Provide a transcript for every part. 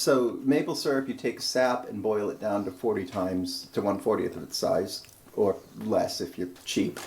So maple syrup, you take sap and boil it down to 40 times to 1/40th of its size, or less if you're cheap.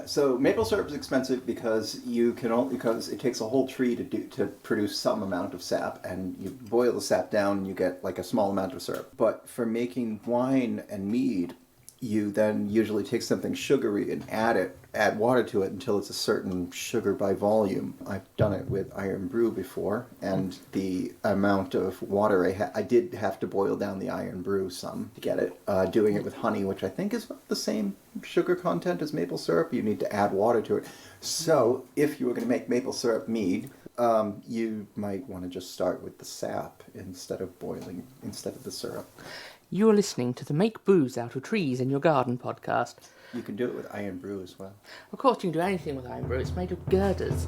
So maple syrup is expensive because it takes a whole tree to produce some amount of sap, and you boil the sap down and you get like a small amount of syrup. But for making wine and mead, you then usually take something sugary and add water to it until it's a certain sugar by volume. I've done it with iron brew before, and the amount of water I did have to boil down the iron brew some to get it. Doing it with honey, which I think is about the same sugar content as maple syrup, you need to add water to it. So if you were going to make maple syrup mead, you might want to just start with the sap instead of the syrup. You are listening to the Make Booze Out of Trees in Your Garden podcast. You can do it with iron brew as well. Of course you can do anything with iron brew. It's made of girders.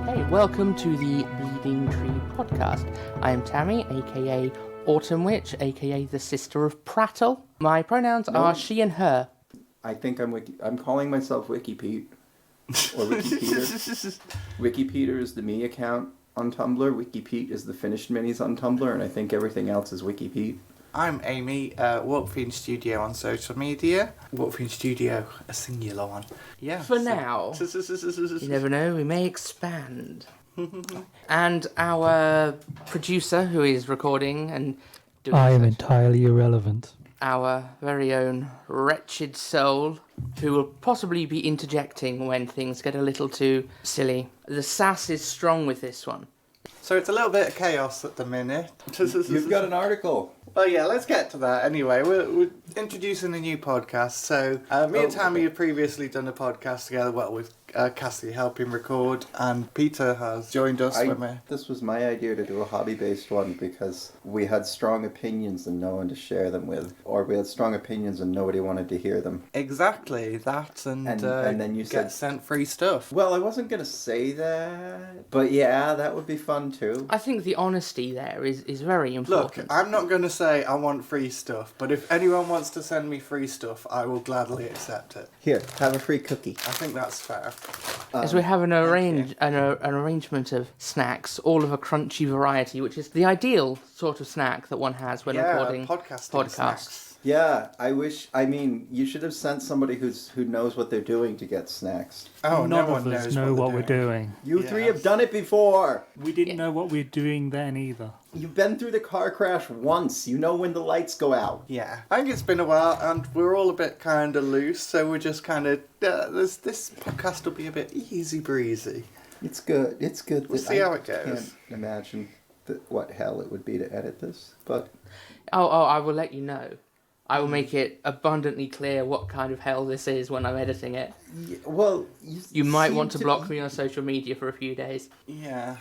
Hey, welcome to the Bleeding Tree podcast. I am Tammy, aka Autumn Witch, aka the sister of Prattle. My pronouns are she and her. I think I'm calling myself Wiki Pete. Or Wiki Peter. Wiki Peter is the me account on Tumblr. Wiki Pete is the finished minis on Tumblr, and I think everything else is Wiki Pete. I'm Amy, Walkfiend Studio on social media. Walkfiend Studio, a singular one. Yeah. For now. You never know, we may expand. And our producer, who is recording and doing I am entirely irrelevant. Our very own wretched soul, who will possibly be interjecting when things get a little too silly. The sass is strong with this one. So it's a little bit of chaos at the minute. You've got an article. Oh yeah, let's get to that. Anyway, we're introducing a new podcast. So me and Tammy have previously done a podcast together, with Cassie helping record, and Peter has joined us. This was my idea to do a hobby-based one because we had strong opinions and no one to share them with, or we had strong opinions and nobody wanted to hear them. Exactly, that, and then you get sent free stuff. Well, I wasn't going to say that, but yeah, that would be fun too. I think the honesty there is very important. Look, I'm not going to say I want free stuff, but if anyone wants to send me free stuff, I will gladly accept it. Here, have a free cookie. I think that's fair. As we have an arrangement of snacks, all of a crunchy variety, which is the ideal sort of snack that one has when recording podcasts. Snacks. Yeah, you should have sent somebody who knows what they're doing to get snacks. Oh, None no of one us knows know what we're we're doing. You three have done it before. We didn't know what we were doing then either. You've been through the car crash once. You know when the lights go out. Yeah, I think it's been a while, and we're all a bit kind of loose, so we're just kind of... this podcast will be a bit easy breezy. It's good. It's good. We'll see how it goes. I can't imagine what hell it would be to edit this, but... Oh, I will let you know. I will make it abundantly clear what kind of hell this is when I'm editing it. Yeah, well, you might want to block me on social media for a few days. Yeah.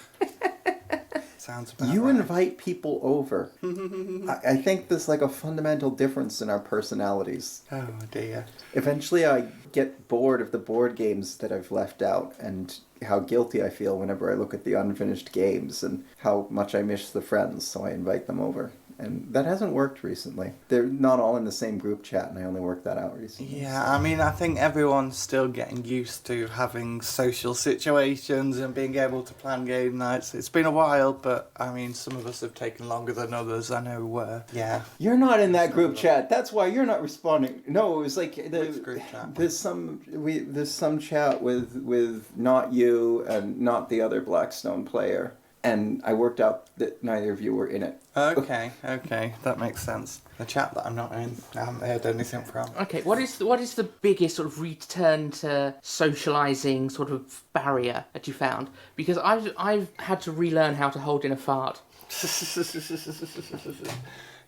Sounds about You right. invite people over. I think there's like a fundamental difference in our personalities. Oh dear. Eventually I get bored of the board games that I've left out and how guilty I feel whenever I look at the unfinished games and how much I miss the friends, so I invite them over. And that hasn't worked recently. They're not all in the same group chat, and I only worked that out recently. Yeah, I mean, I think everyone's still getting used to having social situations and being able to plan game nights. It's been a while, but, I mean, some of us have taken longer than others. I know, yeah. You're not in that group chat. That's why you're not responding. No, it was like... Which group chat? There's some chat with not you and not the other Blackstone player. And I worked out that neither of you were in it. Okay, that makes sense. The chat that I'm not in, I haven't heard anything from. Okay, what is the biggest sort of return to socialising sort of barrier that you found? Because I've had to relearn how to hold in a fart.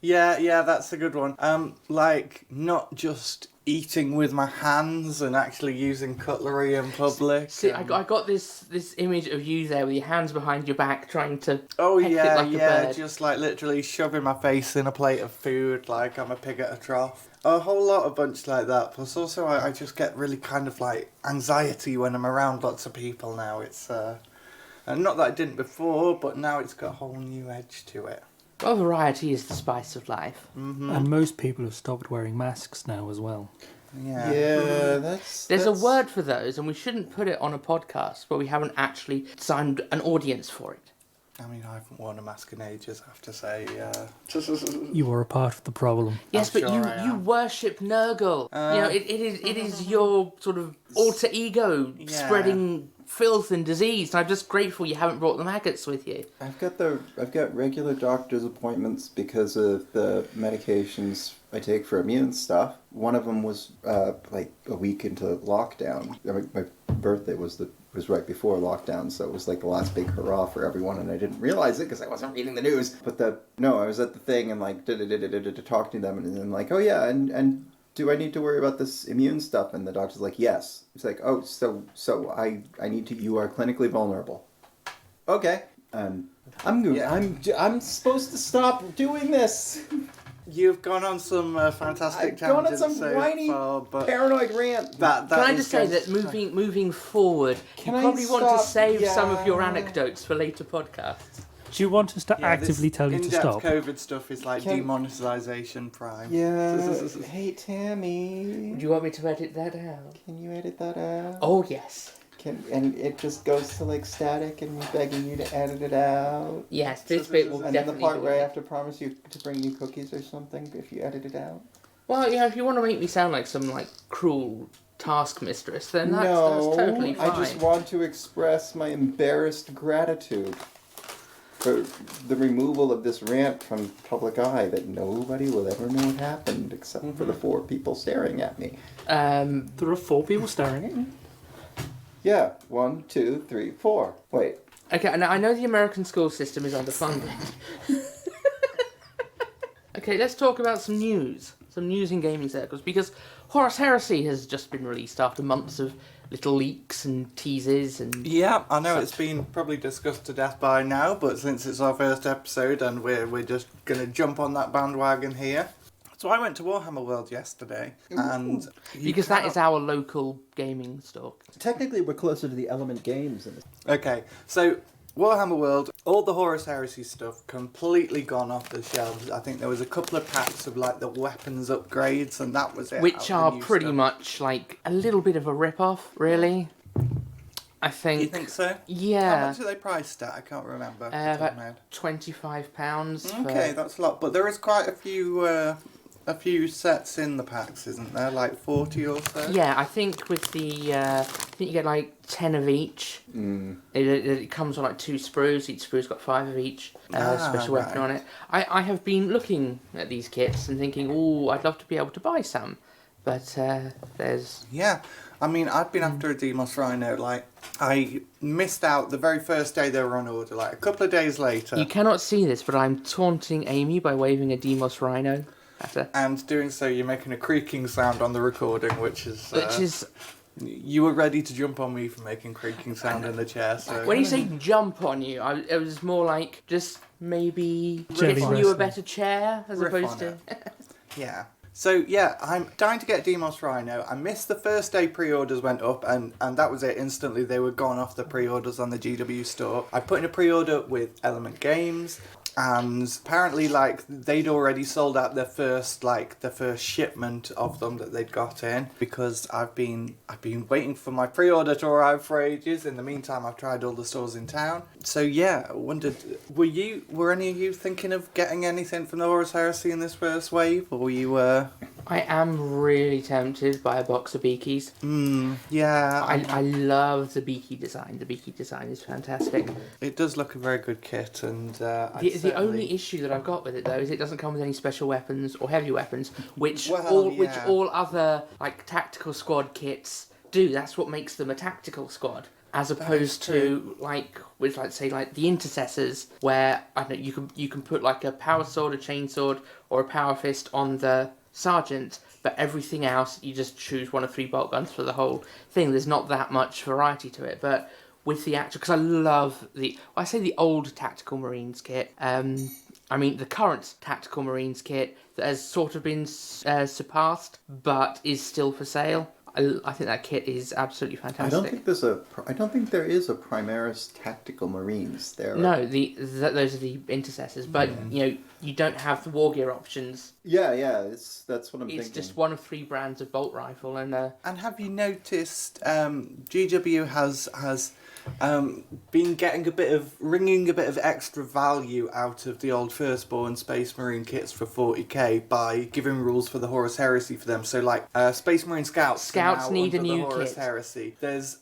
Yeah, that's a good one. Like, not just eating with my hands and actually using cutlery in public. See, I got this image of you there with your hands behind your back trying to peck it like a bird. Just like literally shoving my face in a plate of food like I'm a pig at a trough. A whole lot of bunch like that. Plus also I just get really kind of like anxiety when I'm around lots of people now. It's and not that I didn't before, but now it's got a whole new edge to it. Well, variety is the spice of life. Mm-hmm. And most people have stopped wearing masks now as well. Yeah. There's a word for those, and we shouldn't put it on a podcast where we haven't actually signed an audience for it. I mean, I haven't worn a mask in ages, I have to say. You are a part of the problem. Yes, I'm but sure I you am. worship Nurgle. It is your sort of alter ego spreading filth and disease. And I'm just grateful you haven't brought the maggots with you. I've got regular doctor's appointments because of the medications I take for immune stuff. One of them was like a week into lockdown. My birthday was right before lockdown, so it was like the last big hurrah for everyone, and I didn't realize it because I wasn't reading the news. But I was at the thing and like talking to them, and then like, oh yeah, and do I need to worry about this immune stuff? And the doctor's like, yes. It's like, oh, so I need to. You are clinically vulnerable. Okay. I'm supposed to stop doing this. You've gone on some fantastic I've gone on tangents some so whiny far, but paranoid rant. that Can I is just say going that to- moving forward, Can you I probably want to stop? save some of your Yeah. anecdotes for later podcates. Do you want us to Yeah, actively this tell you to in-depth stop? COVID stuff is like Can- demonetization prime. Yeah. Hey, Tammy. Do you want me to edit that out? Can you edit that out? Oh, yes. And it just goes to like static and me begging you to edit it out. Yes, this bit will And then the definitely part be where I with have to promise you to bring me cookies or something if you edit it out. Well, if you want to make me sound like some, cruel taskmistress, then that's No, totally fine. I just want to express my embarrassed gratitude for the removal of this rant from public eye that nobody will ever know what happened except for the 4 people staring at me. There are 4 people staring at you. Yeah, 1, 2, 3, 4. Wait. Okay, now I know the American school system is underfunded. Okay, let's talk about some news. Some news in gaming circles, because Horus Heresy has just been released after months of little leaks and teases and... Yeah, I know it's been probably discussed to death by now, but since it's our first episode and we're just going to jump on that bandwagon here. So I went to Warhammer World yesterday, and... Because that is our local gaming store. Technically, we're closer to the Element Games. Okay, so Warhammer World, all the Horus Heresy stuff completely gone off the shelves. I think there was a couple of packs of the weapons upgrades, and that was it. Which out of are the new pretty stuff. much a little bit of a rip-off, really. I think... You think so? How Yeah. much are they priced at? I can't remember. off the top of About my head. £25 Okay, that's a lot, but there is quite a few sets in the packs, isn't there? Like 40 or so? Yeah, I think with the... I think you get 10 of each. It comes on 2 sprues. Each sprue's got 5 of each special weapon right. on it. I have been looking at these kits and thinking, oh, I'd love to be able to buy some. But there's... Yeah, I mean, I've been after a Demos Rhino. I missed out the very first day they were on order. A couple of days later. You cannot see this, but I'm taunting Amy by waving a Demos Rhino at her. And doing so, you're making a creaking sound on the recording, which is... Which is... You were ready to jump on me for making creaking sound in the chair, so... When you say jump on you, it was more just maybe Jelly giving you a wrestling. better chair as Riff opposed on to... Yeah. So, yeah, I'm dying to get Demos Rhino. I missed the first day pre-orders went up, and that was it. Instantly, they were gone off the pre-orders on the GW store. I put in a pre-order with Element Games, and apparently, they'd already sold out their first shipment of them that they'd got in, because I've been waiting for my pre-order to arrive for ages. In the meantime, I've tried all the stores in town. So yeah, I wondered, were any of you thinking of getting anything from the Horus Heresy in this first wave, or were you I am really tempted by a box of Beakies. Yeah, I love the Beaky design. The Beaky design is fantastic. it does look a very good kit, and The only issue that I've got with it though is it doesn't come with any special weapons or heavy weapons, which Well, which yeah. all other tactical squad kits do. That's what makes them a tactical squad, as opposed to with the intercessors, where I don't know, you can put a power sword, a chain sword, or a power fist on the sergeant, but everything else you just choose 1 of 3 bolt guns for the whole thing. There's not that much variety to it, but with the actual, because I love the old Tactical Marines kit. The current Tactical Marines kit that has sort of been surpassed, but is still for sale. I think that kit is absolutely fantastic. I don't think there is a Primaris Tactical Marines. No, those are the intercessors, but you don't have the war gear options. Yeah, that's what I'm thinking. It's just one of 3 brands of bolt rifle, and have you noticed GW has been wringing a bit of extra value out of the old Firstborn Space Marine kits for 40k by giving rules for the Horus Heresy for them. So like Space Marine Scouts need a under the new Horus kit. Heresy. There's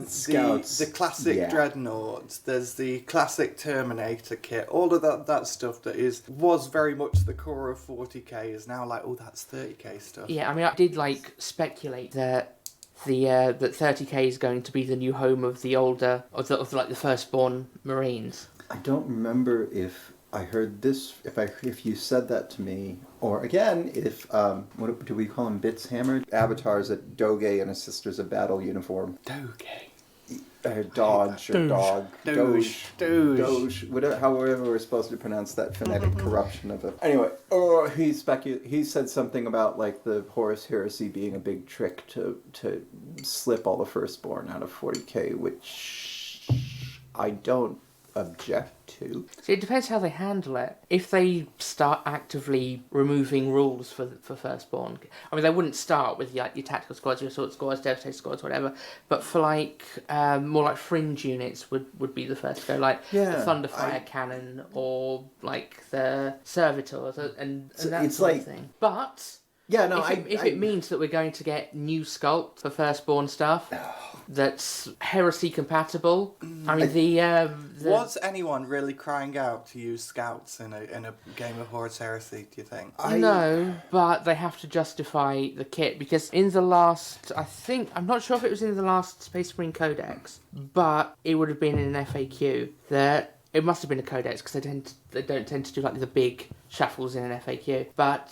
Scouts, the classic Dreadnoughts. There's the classic Terminator kit. All of that stuff that was very much the core of 40k is now like, oh, that's 30k stuff. Yeah, I mean, I did like speculate that that 30k is going to be the new home of the older of the Firstborn Marines. I don't remember if I heard this. If you said that to me, or again, if what do we call them? Bits hammered avatars at Doge and his Sisters of Battle uniform. Doge. Dodge or dog. Doge. Whatever, however we're supposed to pronounce that phonetic corruption of it. Anyway, he said something about like the Horus Heresy being a big trick to slip all the Firstborn out of 40k, which I don't object to. So it depends how they handle it. If they start actively removing rules for Firstborn, I mean, they wouldn't start with your tactical squads, your assault squads, devastator squads, whatever. But for like more like fringe units would be the first to go, like the Thunderfire cannon or like the servitors and that it's sort like, of thing. But yeah, no, if it means that we're going to get new sculpt for Firstborn stuff that's heresy compatible, I mean was anyone really crying out to use scouts in a game of Horus Heresy, do you think? No, but they have to justify the kit because in the last, I'm not sure if it was in the last Space Marine Codex, but it would have been in an FAQ that it must have been a codex because they don't tend to do like the big shuffles in an FAQ. But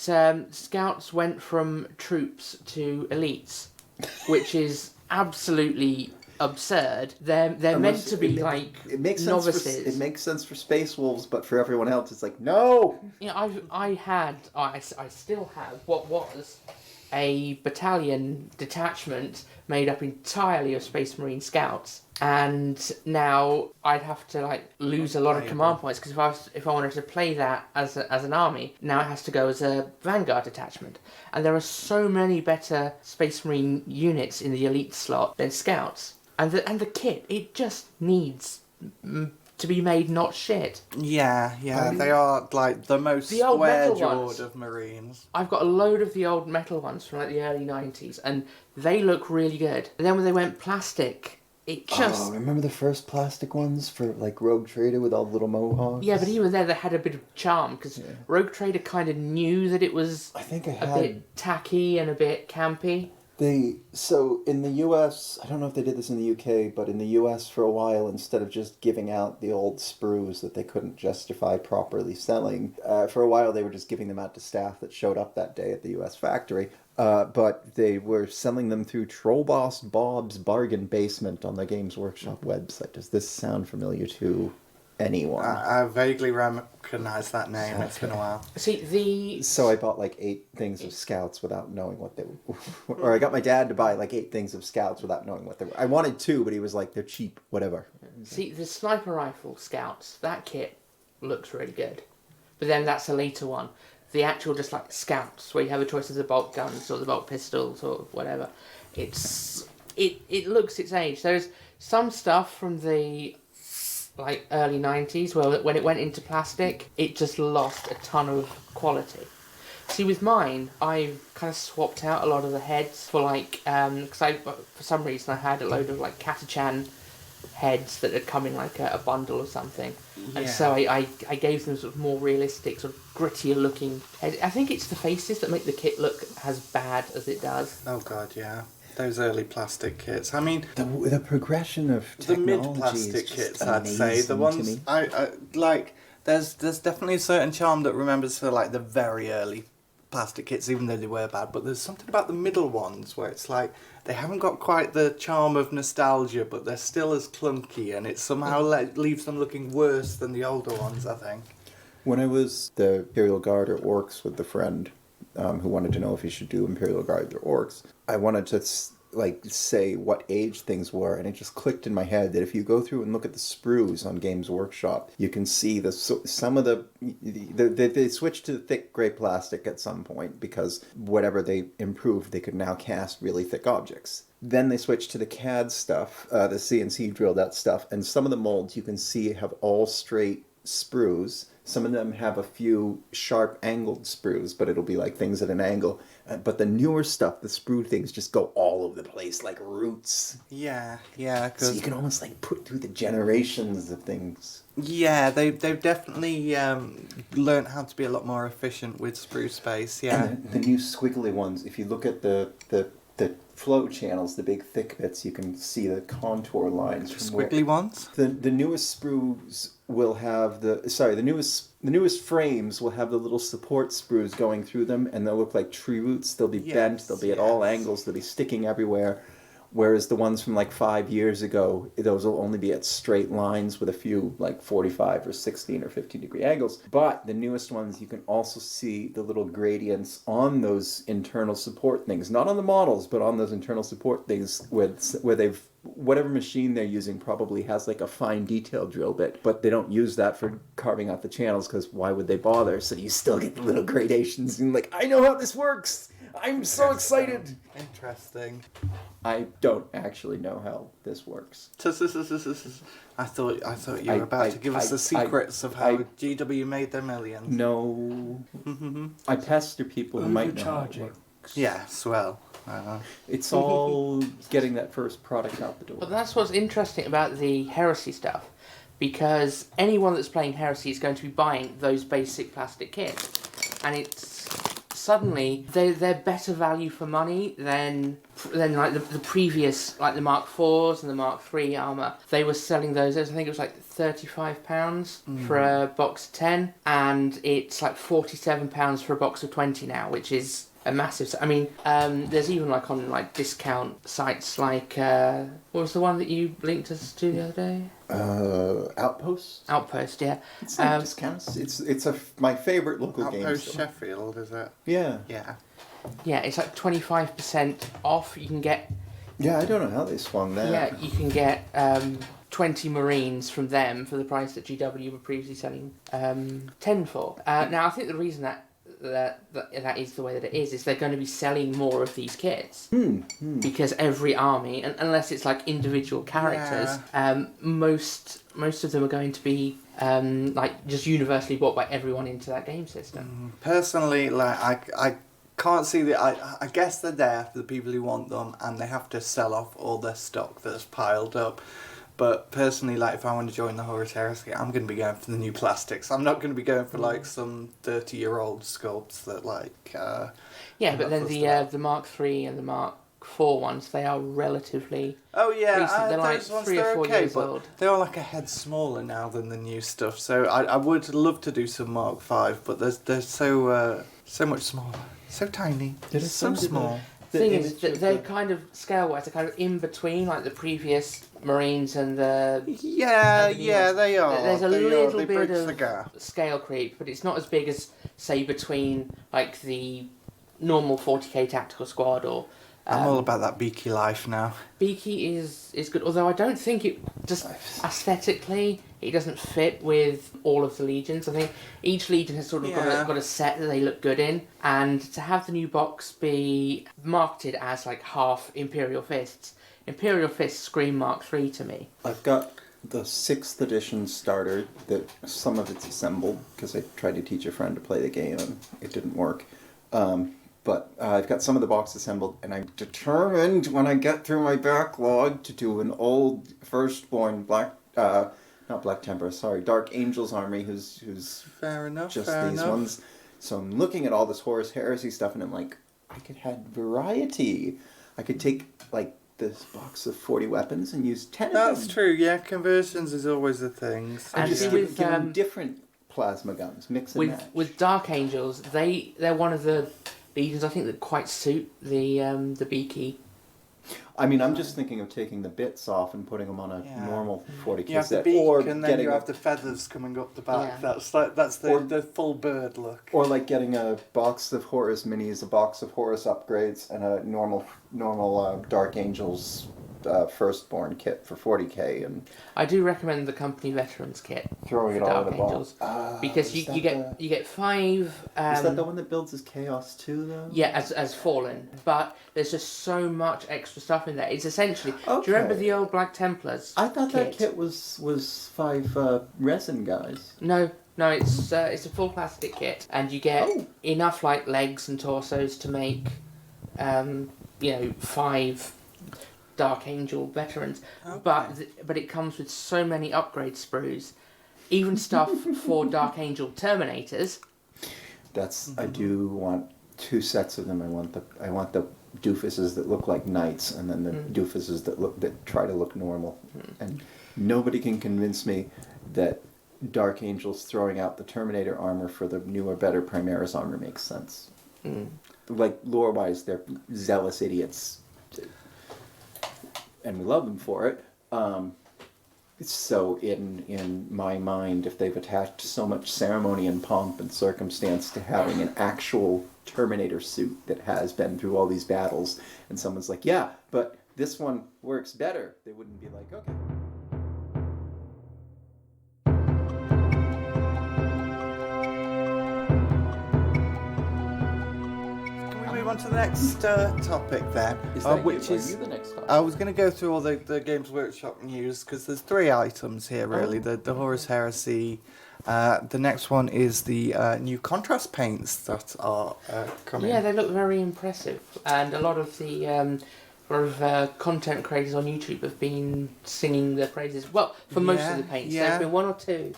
scouts went from troops to elites, which is absolutely absurd. They're meant to be novices. It makes sense for Space Wolves, but for everyone else, it's like no. I still have what was a battalion detachment made up entirely of Space Marine scouts. And now I'd have to lose a lot of command points because if I wanted to play that as an army, now it has to go as a Vanguard detachment. And there are so many better Space Marine units in the elite slot than scouts. And the kit, it just needs to be made not shit. Yeah, they are like the most square-jawed of Marines. I've got a load of the old metal ones from the early 90s, and they look really good. And then when they went plastic, it just... Oh, remember the first plastic ones for Rogue Trader with all the little mohawks? Yeah, but even there they had a bit of charm, because Rogue Trader kind of knew that it was a bit tacky and a bit campy. So in the US, I don't know if they did this in the UK, but in the US for a while, instead of just giving out the old sprues that they couldn't justify properly selling, for a while they were just giving them out to staff that showed up that day at the US factory. But they were selling them through Troll Boss Bob's Bargain Basement on the Games Workshop website. Does this sound familiar to anyone? I vaguely recognize that name. Okay. It's been a while. So I bought 8 things of scouts without knowing what they were. Or I got my dad to buy 8 things of scouts without knowing what they were. I wanted 2, but he was like, they're cheap, whatever. See, the sniper rifle scouts, that kit looks really good. But then that's a later one. The actual just scouts, where you have a choice of the bolt guns or the bolt pistols or whatever. It looks its age. There's some stuff from the early 90s where when it went into plastic, it just lost a ton of quality. See, with mine, I kind of swapped out a lot of the heads for because for some reason I had a load of Catachan heads that had come in a bundle or something, and so I gave them sort of more realistic, sort of grittier looking heads. I think it's the faces that make the kit look as bad as it does. Oh god, yeah. Those early plastic kits. I mean, the progression of technology, the mid-plastic kits, I'd amazing say. The ones to me. I like. There's definitely a certain charm that remembers for the very early plastic kits, even though they were bad. But there's something about the middle ones where it's they haven't got quite the charm of nostalgia, but they're still as clunky, and it somehow leaves them looking worse than the older ones, I think. When I was the Imperial Guard or Orcs with the friend who wanted to know if he should do Imperial Guard or Orcs, I wanted to like say what age things were, and it just clicked in my head that if you go through and look at the sprues on Games Workshop, you can see some of they switched to thick gray plastic at some point because whatever they improved, they could now cast really thick objects. Then they switched to the CAD stuff, the CNC drilled out stuff, and some of the molds you can see have all straight sprues. Some of them have a few sharp angled sprues, but it'll be like things at an angle. But the newer stuff, the sprue things, just go all over the place like roots. Yeah, So you can almost like put through the generations of things. yeah, they've definitely learned how to be a lot more efficient with sprue space. Yeah, And the new squiggly ones, if you look at the flow channels, the big thick bits, you can see the contour lines. squiggly ones. The newest sprues will have the newest frames will have the little support sprues going through them, and they'll look like tree roots. They'll be bent. They'll be at all angles. They'll be sticking everywhere. Whereas the ones from like 5 years ago, those will only be at straight lines with a few like 45 or 16 or 15 degree angles. But the newest ones, you can also see the little gradients on those internal support things. Not on the models, but on those internal support things where they've, whatever machine they're using probably has like a fine detail drill bit. But they don't use that for carving out the channels because why would they bother? So you still get the little gradations and like, I know how this works! I'm so excited! Interesting. I don't actually know how this works. I thought you were about to give us the secrets of how GW made their millions. No. I pester people who might know how it works. Yes, well. It's all getting that first product out the door. But that's what's interesting about the Heresy stuff, because anyone that's playing Heresy is going to be buying those basic plastic kits, and it's suddenly they're better value for money than like the previous, like the Mark IVs and the Mark III armor. They were selling those. I think it was like £35 for a box of 10, and it's like £47 for a box of 20 now, which is a massive. I mean, there's even like on like discount sites like what was the one that you linked us to the other day? Outpost. Outpost, yeah. It's like discounts. It's my favorite local game Outpost store. Sheffield, is it? Yeah. Yeah. Yeah, it's like 25% off. You can get. Yeah, I don't know how they swung that. Yeah, you can get 20 Marines from them for the price that GW were previously selling 10 for. Now, I think the reason that is the way that it is they're going to be selling more of these kits because every army, and unless it's like individual characters, most of them are going to be like just universally bought by everyone into that game system. Personally, like I can't see the. I guess they're there for the people who want them, and they have to sell off all their stock that's piled up. But personally, like, if I want to join the Horus Heresy, I'm going to be going for the new plastics. I'm not going to be going for, like, some 30-year-old sculpts that, like... yeah, but then the Mark III and the Mark IV ones, they are relatively recent. They're like 3 or 4 years old. They're like a head smaller now than the new stuff. So I would love to do some Mark V, but they're so much smaller. So tiny. They're so small. The thing is, they're kind of scale-wise, they're kind of in between, like the previous Marines and the... Yeah, they are. There's a little bit bridge of the gap. scale creep, but it's not as big as, say, between like the normal 40k tactical squad or... I'm all about that beaky life now. Beaky is good, although I don't think it just aesthetically it doesn't fit with all of the legions. I think each legion has sort of got a set that they look good in, and to have the new box be marketed as like half Imperial Fists scream Mark III to me. I've got the 6th edition starter that some of it's assembled because I tried to teach a friend to play the game and it didn't work. But I've got some of the box assembled, and I'm determined when I get through my backlog to do an old Firstborn Dark Angels army who's Fair enough. just these ones. So I'm looking at all this Horus Heresy stuff, and I'm like, I could have variety. I could take like this box of 40 weapons and use 10 of them. That's true. Yeah, conversions is always a thing. And just with, give them different plasma guns, mix and match. With Dark Angels, they're one of the legions I think that quite suit the Beaky I mean, I'm just thinking of taking the bits off and putting them on a normal 40k You have the set, beak, or and then getting you have the feathers coming up the back. Yeah. That's Or- the full bird look. or like getting a box of Horus minis, a box of Horus upgrades, and a normal Dark Angels firstborn kit for 40k, and I do recommend the company veterans kit throwing for it all Dark in a ball. Angels because Is you that get 5. is that the one that builds as Chaos too, though? Yeah, as Fallen, but there's just so much extra stuff in there. It's essentially. Do you remember the old Black Templars? I thought that kit was 5 resin guys. No, it's a full plastic kit, and you get enough like legs and torsos to make, 5 Dark Angel veterans. Okay. But it comes with so many upgrade sprues, even stuff for Dark Angel Terminators. That's I do want 2 sets of them. I want the doofuses that look like knights, and then the doofuses that try to look normal. And nobody can convince me that Dark Angels throwing out the Terminator armor for the newer, better Primaris armor makes sense. Like lore-wise, they're zealous idiots, and we love them for it. So in my mind, if they've attached so much ceremony and pomp and circumstance to having an actual Terminator suit that has been through all these battles, and someone's like, yeah, but this one works better, they wouldn't be like, okay. Can we move on to the next topic then? Is that which you? is Are you the next one? I was going to go through all the Games Workshop news because there's 3 items here really. The Horus Heresy. The next one is the new contrast paints that are coming. Yeah, they look very impressive, and a lot of the content creators on YouTube have been singing their praises. Well, for most of the paints, yeah. there've been 1 or 2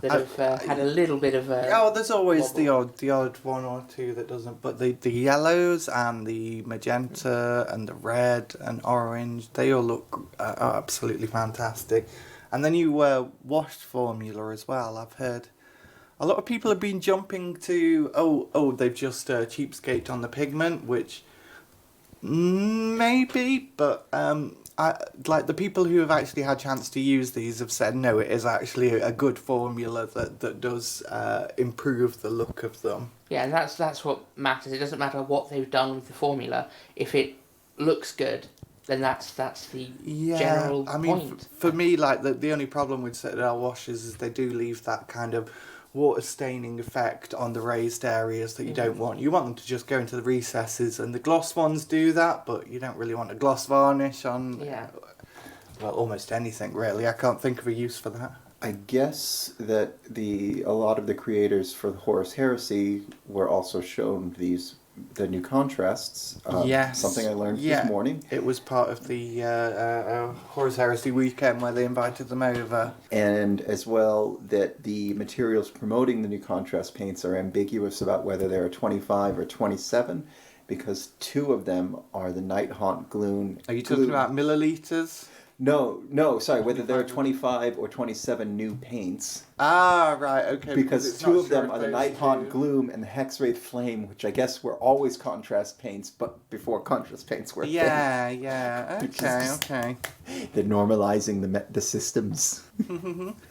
that have had a little bit of a. Oh, there's always wobble. the odd 1 or 2 that doesn't. But the yellows and the magenta and the red and orange, they all look absolutely fantastic. And then you washed formula as well. I've heard a lot of people have been jumping to they've just cheapskate on the pigment, which maybe, but like the people who have actually had a chance to use these have said no, it is actually a good formula that does improve the look of them. Yeah, and that's what matters. It doesn't matter what they've done with the formula. If it looks good, then that's the general I mean, point. For me, like the only problem with Citadel washes is they do leave that kind of water staining effect on the raised areas that you don't want. You want them to just go into the recesses, and the gloss ones do that, but you don't really want a gloss varnish on well, almost anything really. I can't think of a use for that. I guess that a lot of the creators for the Horus Heresy were also shown the new contrasts. Yes. Something I learned this morning. It was part of the Horus Heresy weekend where they invited them over. And as well, that the materials promoting the new contrast paints are ambiguous about whether they're 25 or 27, because 2 of them are the Nighthaunt Gloom. Are you talking about milliliters? No, sorry, whether there are 25 or 27 new paints. Ah, right, okay. Because it's 2 not of sure them if are the those Nighthaunt two- Gloom and the Hexwraith Flame, which I guess were always contrast paints, but before contrast paints were a Yeah, okay. thing. They're normalizing the systems.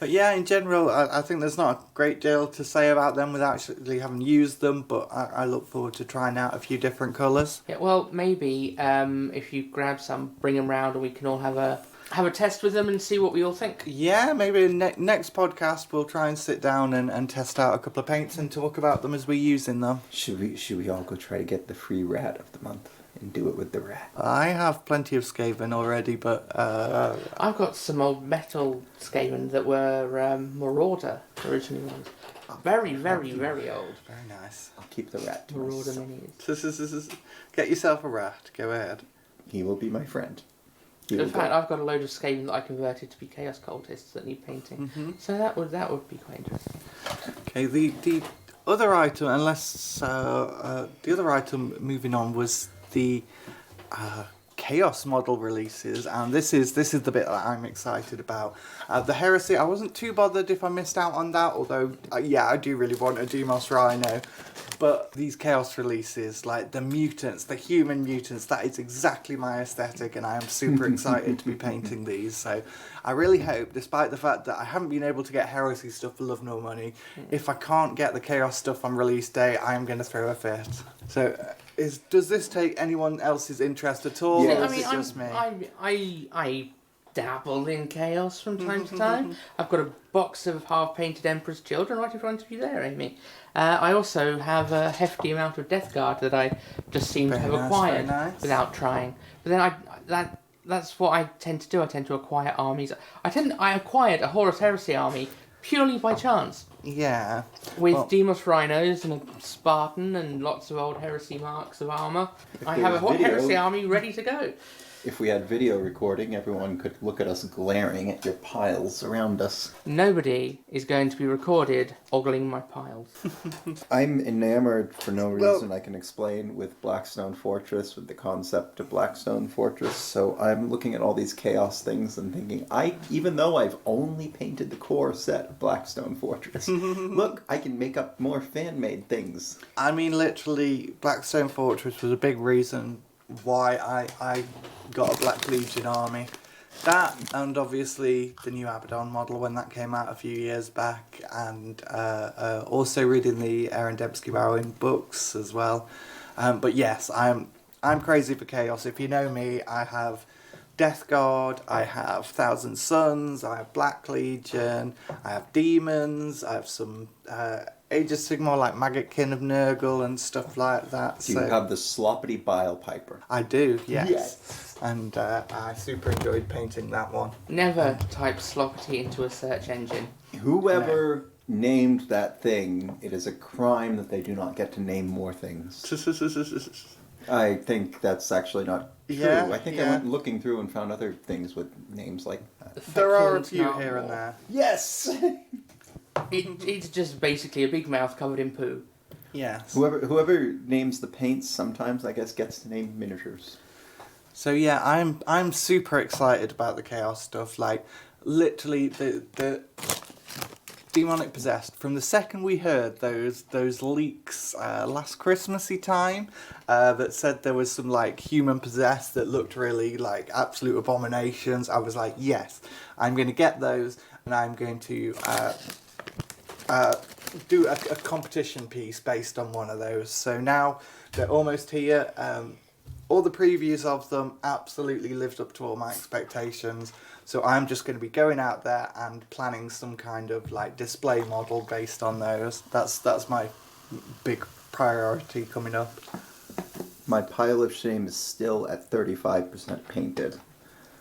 But yeah, in general, I think there's not a great deal to say about them without actually having used them, but I look forward to trying out a few different colours. Yeah, well, maybe if you grab some, bring them round, and we can all have a test with them and see what we all think. Yeah, maybe next podcast we'll try and sit down and test out a couple of paints and talk about them as we're using them. Should we all go try to get the free rat of the month and do it with the rat? I have plenty of Skaven already, but I've got some old metal Skaven that were Marauder originally ones. Very, very, very old. very nice. I'll keep the rat to Marauder myself. minis. Get yourself a rat. Go ahead. He will be my friend. In fact, I've got a load of Skaven that I converted to be Chaos Cultists that need painting. So that would be quite interesting. Okay, the other item, unless the other item moving on was the Chaos model releases, and this is the bit that I'm excited about. The Heresy, I wasn't too bothered if I missed out on that, although I do really want a Demos Rhino. But these Chaos releases, like the mutants, the human mutants, that is exactly my aesthetic, and I am super excited to be painting these. So I really hope, despite the fact that I haven't been able to get Heresy stuff for love nor money, if I can't get the Chaos stuff on release day, I am going to throw a fit. So does this take anyone else's interest at all, Yeah. or I is mean, it just me? I dabble in chaos from time to time. I've got a box of half-painted Emperor's Children right in front of you there, Amy. I also have a hefty amount of Death Guard that I just seem to have acquired without trying. But then that's what I tend to do. I tend to acquire armies. I acquired a Horus Heresy army purely by chance. Yeah. With Demos Rhinos and a Spartan and lots of old Heresy marks of armour. I have a whole Heresy army ready to go. If we had video recording, everyone could look at us glaring at your piles around us. Nobody is going to be recorded ogling my piles. I'm enamored for no reason I can explain with Blackstone Fortress, with the concept of Blackstone Fortress. So I'm looking at all these chaos things and thinking, even though I've only painted the core set of Blackstone Fortress, look, I can make up more fan-made things. I mean, literally, Blackstone Fortress was a big reason why I got a Black Legion army. That, and obviously the new Abaddon model when that came out a few years back, and also reading the Aaron Dembski-Bowing books as well. But yes, I'm crazy for chaos. If you know me, I have Death Guard, I have Thousand Suns, I have Black Legion, I have Demons, I have some Age of Sigmar like Maggotkin of Nurgle and stuff like that. Do you have the Sloppity Bile Piper? I do, yes. And I super enjoyed painting that one. Never type Sloppity into a search engine. Whoever named that thing, it is a crime that they do not get to name more things. I think that's actually not true. Yeah, I think I went looking through and found other things with names like that. There are a few here and there. Yes! It's just basically a big mouth covered in poo. Yes. Whoever names the paints sometimes, I guess, gets to name miniatures. So yeah, I'm super excited about the chaos stuff. Like, literally the Demonic Possessed. From the second we heard those leaks last Christmassy time, that said there was some like human possessed that looked really like absolute abominations, I was like, yes, I'm going to get those, and I'm going to do a competition piece based on one of those. So now they're almost here. All the previews of them absolutely lived up to all my expectations. So I'm just going to be going out there and planning some kind of like display model based on those. That's my big priority coming up. My pile of shame is still at 35% painted.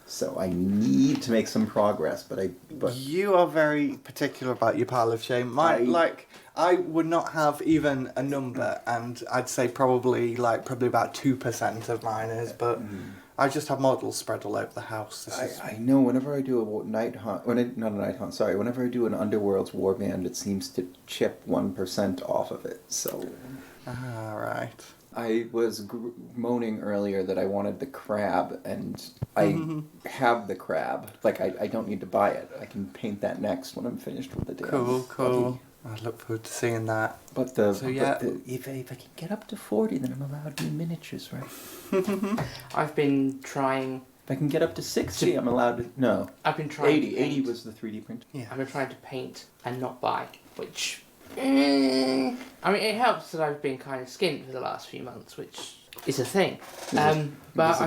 So I need to make some progress, but You are very particular about your pile of shame. I would not have even a number, and I'd say probably about 2% of mine is, but I just have models spread all over the house. I know whenever I do a night hunt, whenever I do an Underworld's Warband, it seems to chip 1% off of it, so... Right. I was moaning earlier that I wanted the crab, and I have the crab. Like, I don't need to buy it. I can paint that next when I'm finished with the damn Cool. I look forward to seeing that. But if I can get up to 40, then I'm allowed new miniatures, right? I've been trying... If I can get up to 60, I'm allowed to... No. I've been trying 80. to paint. 80 was the 3D print. Yeah. I've been trying to paint and not buy, which... I mean, it helps that I've been kind of skint for the last few months, which is a thing. But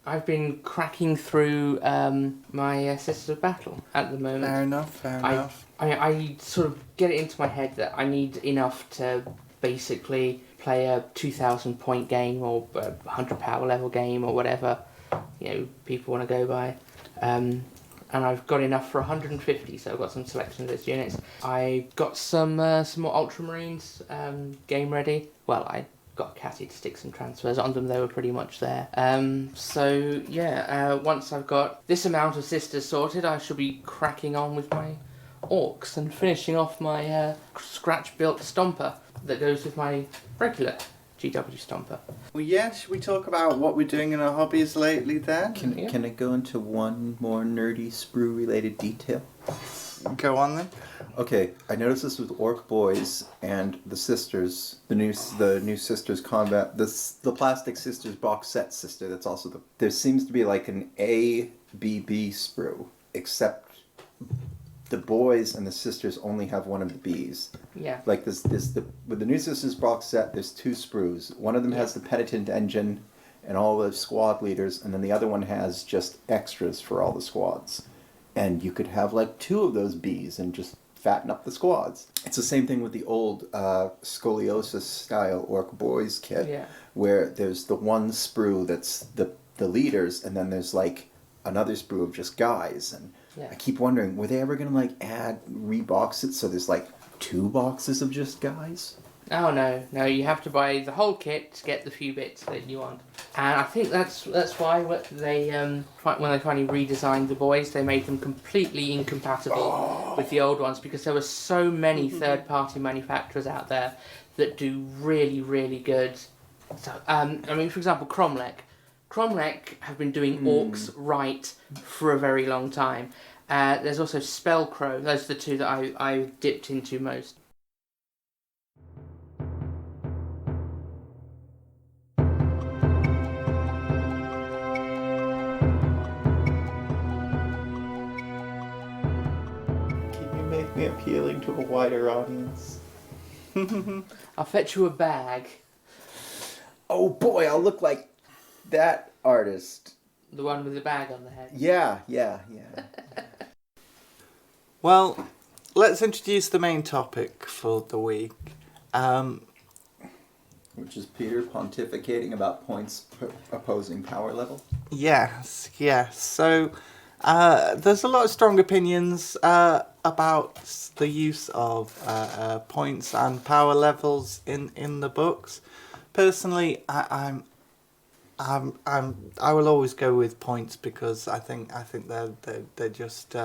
I've been cracking through my Sisters of Battle at the moment. Fair enough. I sort of get it into my head that I need enough to basically play a 2,000 point game or a 100 power level game or whatever people want to go by. And I've got enough for 150, so I've got some selection of those units. I got some more Ultramarines game ready. Well, I got Catty to stick some transfers on them, they were pretty much there. Once I've got this amount of Sisters sorted, I shall be cracking on with my Orcs and finishing off my scratch-built Stomper that goes with my regular GW Stomper. Well, yeah, should we talk about what we're doing in our hobbies lately then? Can I go into one more nerdy sprue related detail? Go on then. Okay, I noticed this with Orc Boys and the Sisters, the new Sisters Combat, the Plastic Sisters box set sister. That's also there seems to be like an ABB sprue, except the boys and the sisters only have one of the Bs. Yeah. Like with the new Sisters box set, there's 2 sprues. One of them has the penitent engine and all the squad leaders, and then the other one has just extras for all the squads. And you could have like 2 of those Bs and just fatten up the squads. It's the same thing with the old scoliosis style Orc Boys kit, where there's the one sprue that's the leaders, and then there's like another sprue of just guys. And I keep wondering, were they ever going to like rebox it so there's like 2 boxes of just guys? Oh no, you have to buy the whole kit to get the few bits that you want. And I think that's why they when they finally redesigned the boys, they made them completely incompatible with the old ones, because there were so many third-party manufacturers out there that do really, really good. So, I mean, for example, Cromlech have been doing orcs right for a very long time. There's also Spellcrow. Those are the 2 that I dipped into most. Make me appealing to a wider audience. I'll fetch you a bag. Oh boy, I'll look like that artist. The one with the bag on the head. Yeah. Well, let's introduce the main topic for the week. Which is Peter pontificating about points opposing power level. Yes. So, there's a lot of strong opinions about the use of points and power levels in the books. Personally, I will always go with points, because I think they're just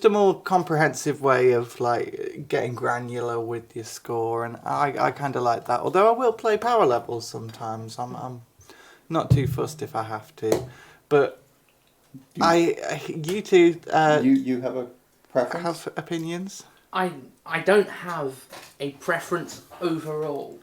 a more comprehensive way of like getting granular with your score, and I kind of like that. Although I will play power levels sometimes. I'm not too fussed if I have to, but you two you have a preference? have opinions. I don't have a preference overall.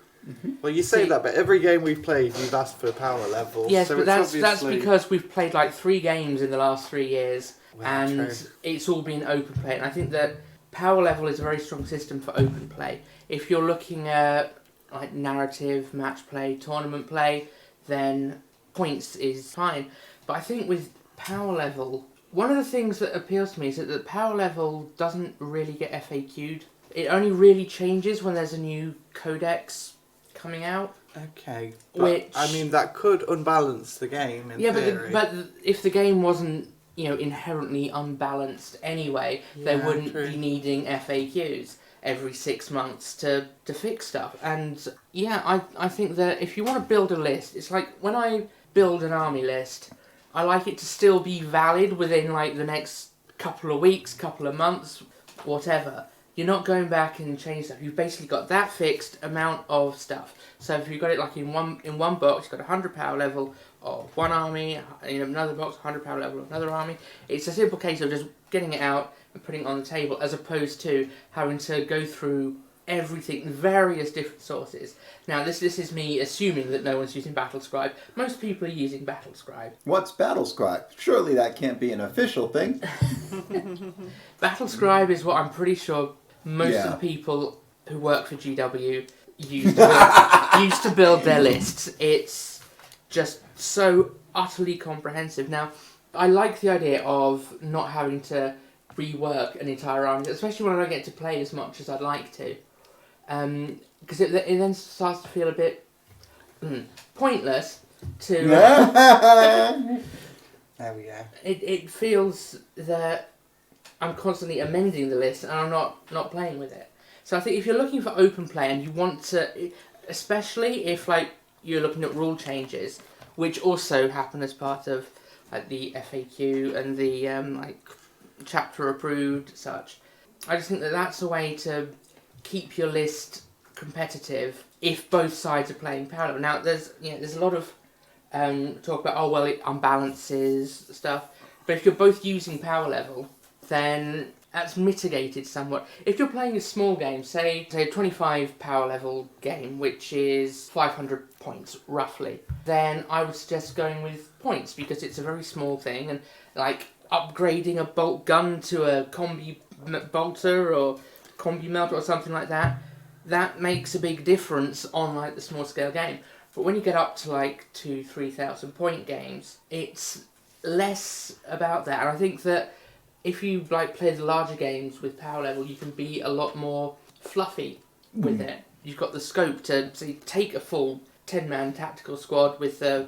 Well, you say that, but every game we've played, you've asked for power levels. Yes, so but it's that's obviously... because we've played like 3 games in the last 3 years, and true. it's all been open play. And I think that power level is a very strong system for open play. If you're looking at like narrative, match play, tournament play, then points is fine. But I think with power level, one of the things that appeals to me is that the power level doesn't really get FAQ'd. It only really changes when there's a new codex coming out. Okay, but I mean that could unbalance the game in theory. but if the game wasn't inherently unbalanced anyway, they wouldn't be needing FAQs every 6 months to fix stuff. And I think that if you want to build a list, it's like when I build an army list, I like it to still be valid within like the next couple of weeks, couple of months, whatever. You're not going back and changing stuff. You've basically got that fixed amount of stuff. So if you've got it like in one box, you've got 100 power level of one army, in another box, 100 power level of another army. It's a simple case of just getting it out and putting it on the table, as opposed to having to go through everything, various different sources. Now, this is me assuming that no one's using Battlescribe. Most people are using Battlescribe. What's Battlescribe? Surely that can't be an official thing. Battlescribe is what I'm pretty sure most of the people who work for GW used to build their lists. It's just so utterly comprehensive. Now, I like the idea of not having to rework an entire army, especially when I don't get to play as much as I'd like to. Because it then starts to feel a bit pointless to... There we go. It feels that I'm constantly amending the list and I'm not playing with it. So I think if you're looking for open play and you want to, especially if like you're looking at rule changes, which also happen as part of like the FAQ and the like chapter approved such, I just think that that's a way to keep your list competitive if both sides are playing power level. Now, there's a lot of talk about it unbalances stuff, but if you're both using power level, then that's mitigated somewhat. If you're playing a small game, say a 25 power level game, which is 500 points roughly, then I would suggest going with points because it's a very small thing, and like upgrading a bolt gun to a combi bolter or combi melter or something like that, that makes a big difference on like the small scale game. But when you get up to like 2,000-3,000 point games, it's less about that. And I think that if you like play the larger games with power level, you can be a lot more fluffy with it. You've got the scope to take a full 10-man tactical squad with the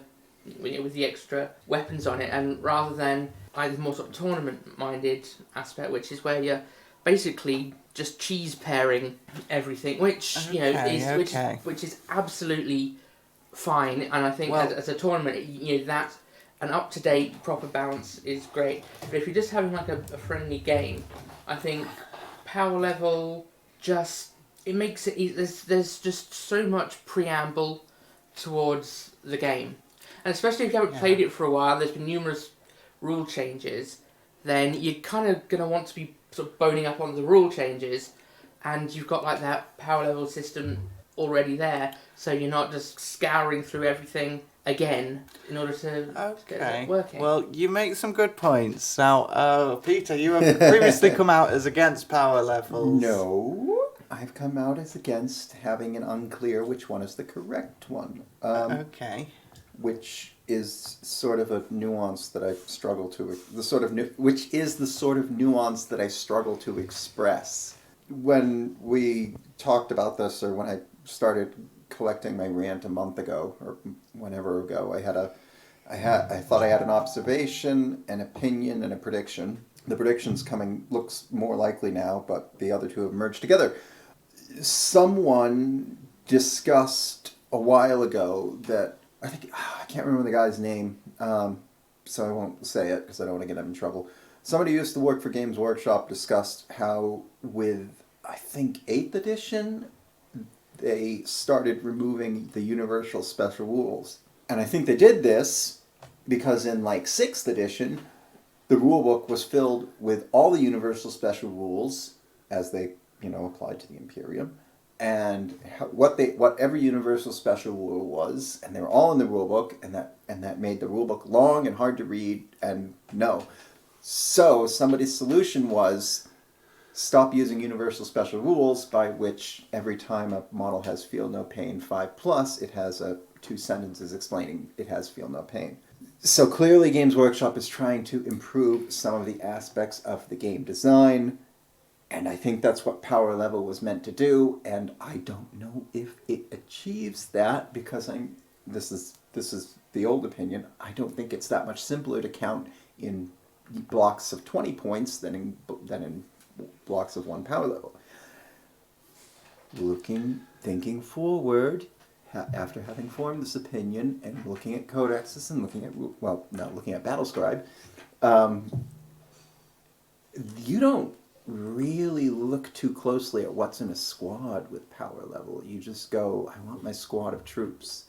extra weapons on it, and rather than either more sort of tournament-minded aspect, which is where you're basically just cheese pairing everything, which which is absolutely fine. And I think as a tournament, that an up-to-date proper balance is great. But if you're just having like a friendly game, I think power level it makes it there's just so much preamble towards the game, and especially if you haven't played it for a while, there's been numerous rule changes, then you're kind of going to want to be sort of boning up on the rule changes, and you've got like that power level system already there, so you're not just scouring through everything again in order to get it working. Well, you make some good points. Now, Peter, you have previously come out as against power levels. No, I've come out as against having an unclear which one is the correct one. Which is sort of a nuance that I struggle to which is the sort of nuance that I struggle to express. When we talked about this, or when I started collecting my rant a month ago or whenever ago, I thought I had an observation, an opinion, and a prediction. The prediction's looks more likely now, but the other two have merged together. Someone discussed a while ago that I can't remember the guy's name, so I won't say it because I don't want to get him in trouble. Somebody who used to work for Games Workshop discussed how with, I think, 8th edition, they started removing the universal special rules. And I think they did this because in like 6th edition, the rulebook was filled with all the universal special rules as they, applied to the Imperium, and whatever universal special rule was, and they were all in the rulebook, and that made the rulebook long and hard to read and know. So somebody's solution was stop using universal special rules, by which every time a model has feel no pain 5+, it has 2 sentences explaining it has feel no pain. So clearly Games Workshop is trying to improve some of the aspects of the game design, and I think that's what power level was meant to do, and I don't know if it achieves that, because this is the old opinion. I don't think it's that much simpler to count in blocks of 20 points than in blocks of 1 power level. Thinking forward, after having formed this opinion and looking at codexes and looking at Battlescribe, you don't really look too closely at what's in a squad with power level. You just go, I want my squad of troops.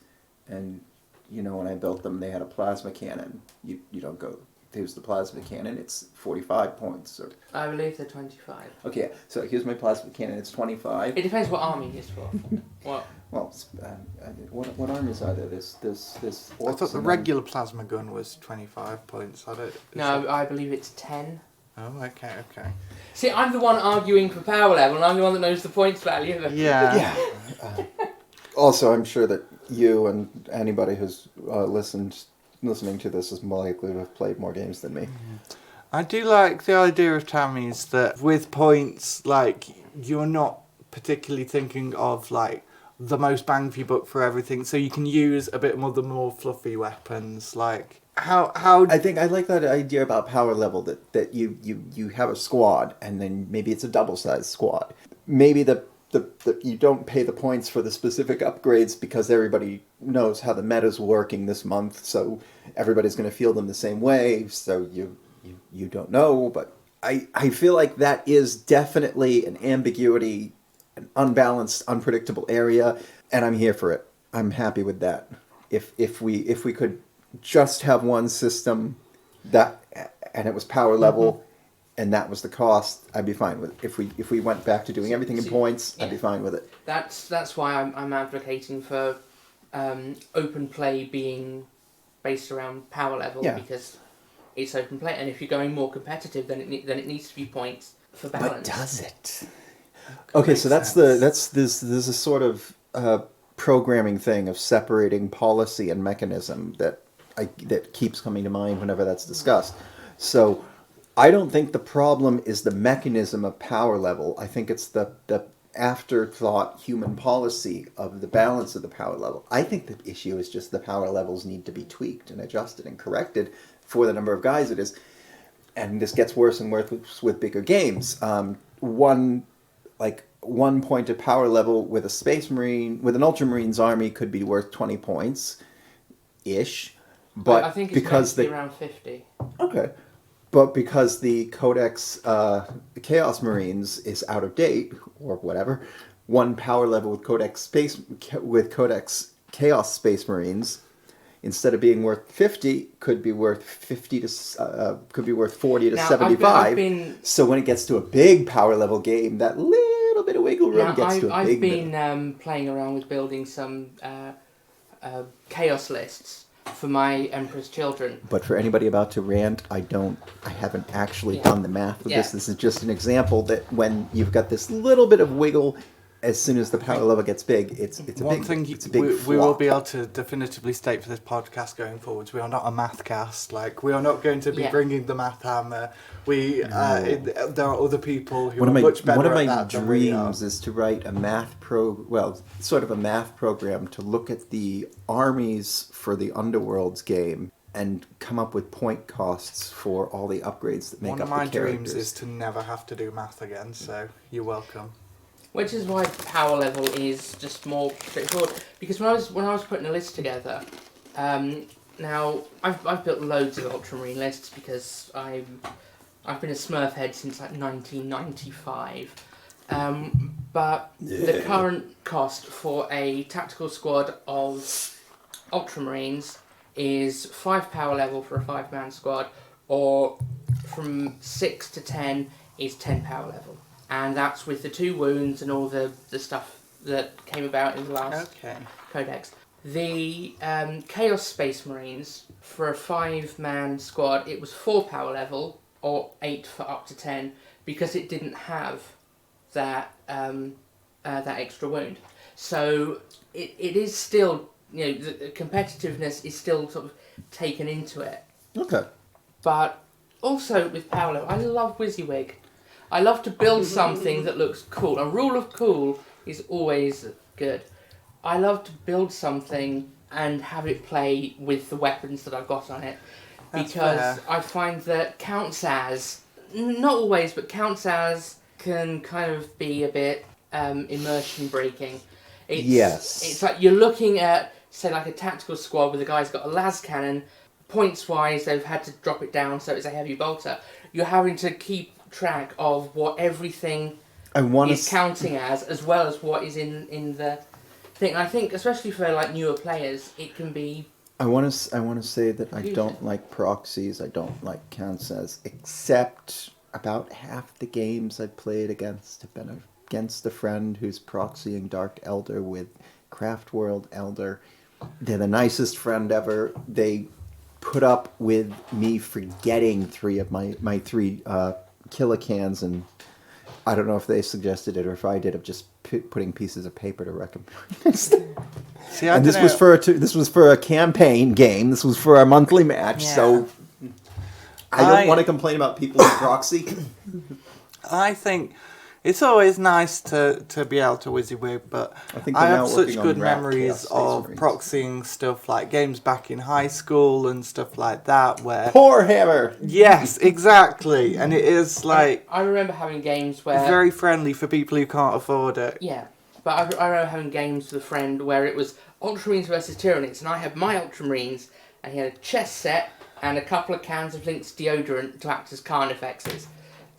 And, when I built them, they had a plasma cannon. You don't go, here's the plasma cannon, it's 45 points. Or I believe they're 25. Okay, so here's my plasma cannon, it's 25. It depends what army it's for. What? Well, what armies are there? There's I thought the regular plasma gun was 25 points. I believe it's 10. Oh, okay. See, I'm the one arguing for power level, and I'm the one that knows the points value. Yeah. Also, I'm sure that you and anybody who's listening to this is more likely to have played more games than me. I do like the idea of Tammy's that with points, like, you're not particularly thinking of, like, the most bang for your buck for everything, so you can use a bit more the more fluffy weapons, like... How I think I like that idea about power level, that you have a squad, and then maybe it's a double-sized squad. Maybe the you don't pay the points for the specific upgrades because everybody knows how the meta's working this month, so everybody's going to feel them the same way, so you don't know, but I feel like that is definitely an ambiguity, an unbalanced, unpredictable area, and I'm here for it. I'm happy with that. If we could just have one system that, and it was power level, and that was the cost, I'd be fine with it. If we went back to doing everything in points, I'd be fine with it. That's why I'm advocating for open play being based around power level, because it's open play, and if you're going more competitive, then it needs to be points for balance. But does it? Okay, so there's a sort of programming thing of separating policy and mechanism that keeps coming to mind whenever that's discussed. So I don't think the problem is the mechanism of power level. I think it's the afterthought human policy of the balance of the power level. I think the issue is just the power levels need to be tweaked and adjusted and corrected for the number of guys it is. And this gets worse and worse with bigger games. One point of power level with a Space Marine, with an Ultramarines army could be worth 20 points ish. But I think it's because meant to be around 50. Okay. But because the Codex Chaos Marines is out of date, or whatever, one power level with Codex Chaos Space Marines, instead of being worth 50, could be worth 40 to 75. So when it gets to a big power level game, that little bit of wiggle room gets to a big bit. I've been playing around with building some chaos lists for my Emperor's Children. But for anybody about to rant, I haven't actually done the math of this. This is just an example that when you've got this little bit of wiggle, as soon as the power level gets big, it's a One big thing flop. we will be able to definitively state for this podcast going forwards, we are not a math cast. Like, we are not going to be bringing the math hammer. There are other people who are much better at that. One of my dreams is to write a math sort of a math program to look at the armies for the Underworlds game and come up with point costs for all the upgrades that make up the characters. One of my dreams is to never have to do math again, so you're welcome. Which is why power level is just more straightforward. Because when I was putting a list together, now I've built loads of Ultramarine lists because I've been a Smurf head since like 1995. But the current cost for a tactical squad of Ultramarines is 5 power level for a 5-man squad, or from 6 to 10 is 10 power level. And that's with the 2 wounds and all the stuff that came about in the last Codex. The Chaos Space Marines, for a 5-man squad, it was 4 power level, or 8 for up to 10, because it didn't have that extra wound. So it is still, the competitiveness is still sort of taken into it. Okay. But also with power level, I love WYSIWYG. I love to build something that looks cool. A rule of cool is always good. I love to build something and have it play with the weapons that I've got on it. Because I find that counts as, not always, but counts as can kind of be a bit immersion breaking. It's like you're looking at, say, like a tactical squad where the guy's got a las cannon. Points wise, they've had to drop it down so it's a heavy bolter. You're having to keep track of what everything is counting as well as what is in the thing. I think, especially for like newer players, it can be. I want to say that I don't like proxies. I don't like counts as, except about half the games I've played against have been against a friend who's proxying Dark Elder with Craft World Elder. They're the nicest friend ever. They put up with me forgetting 3 of my 3 kilocans, and I don't know if they suggested it or if I did, of just putting pieces of paper to recompense. And this was for a campaign game. This was for our monthly match. Yeah. So I don't want to complain about people who proxy. I think it's always nice to be able to WYSIWYG, but I have such good memories of proxying stuff like games back in high school and stuff like that where... Poor Hammer! Yes, exactly. And it is like... I remember having games where... It's very friendly for people who can't afford it. Yeah, but I remember having games with a friend where it was Ultramarines versus Tyranids, and I had my Ultramarines, and he had a chest set and a couple of cans of Lynx deodorant to act as Carnifexes.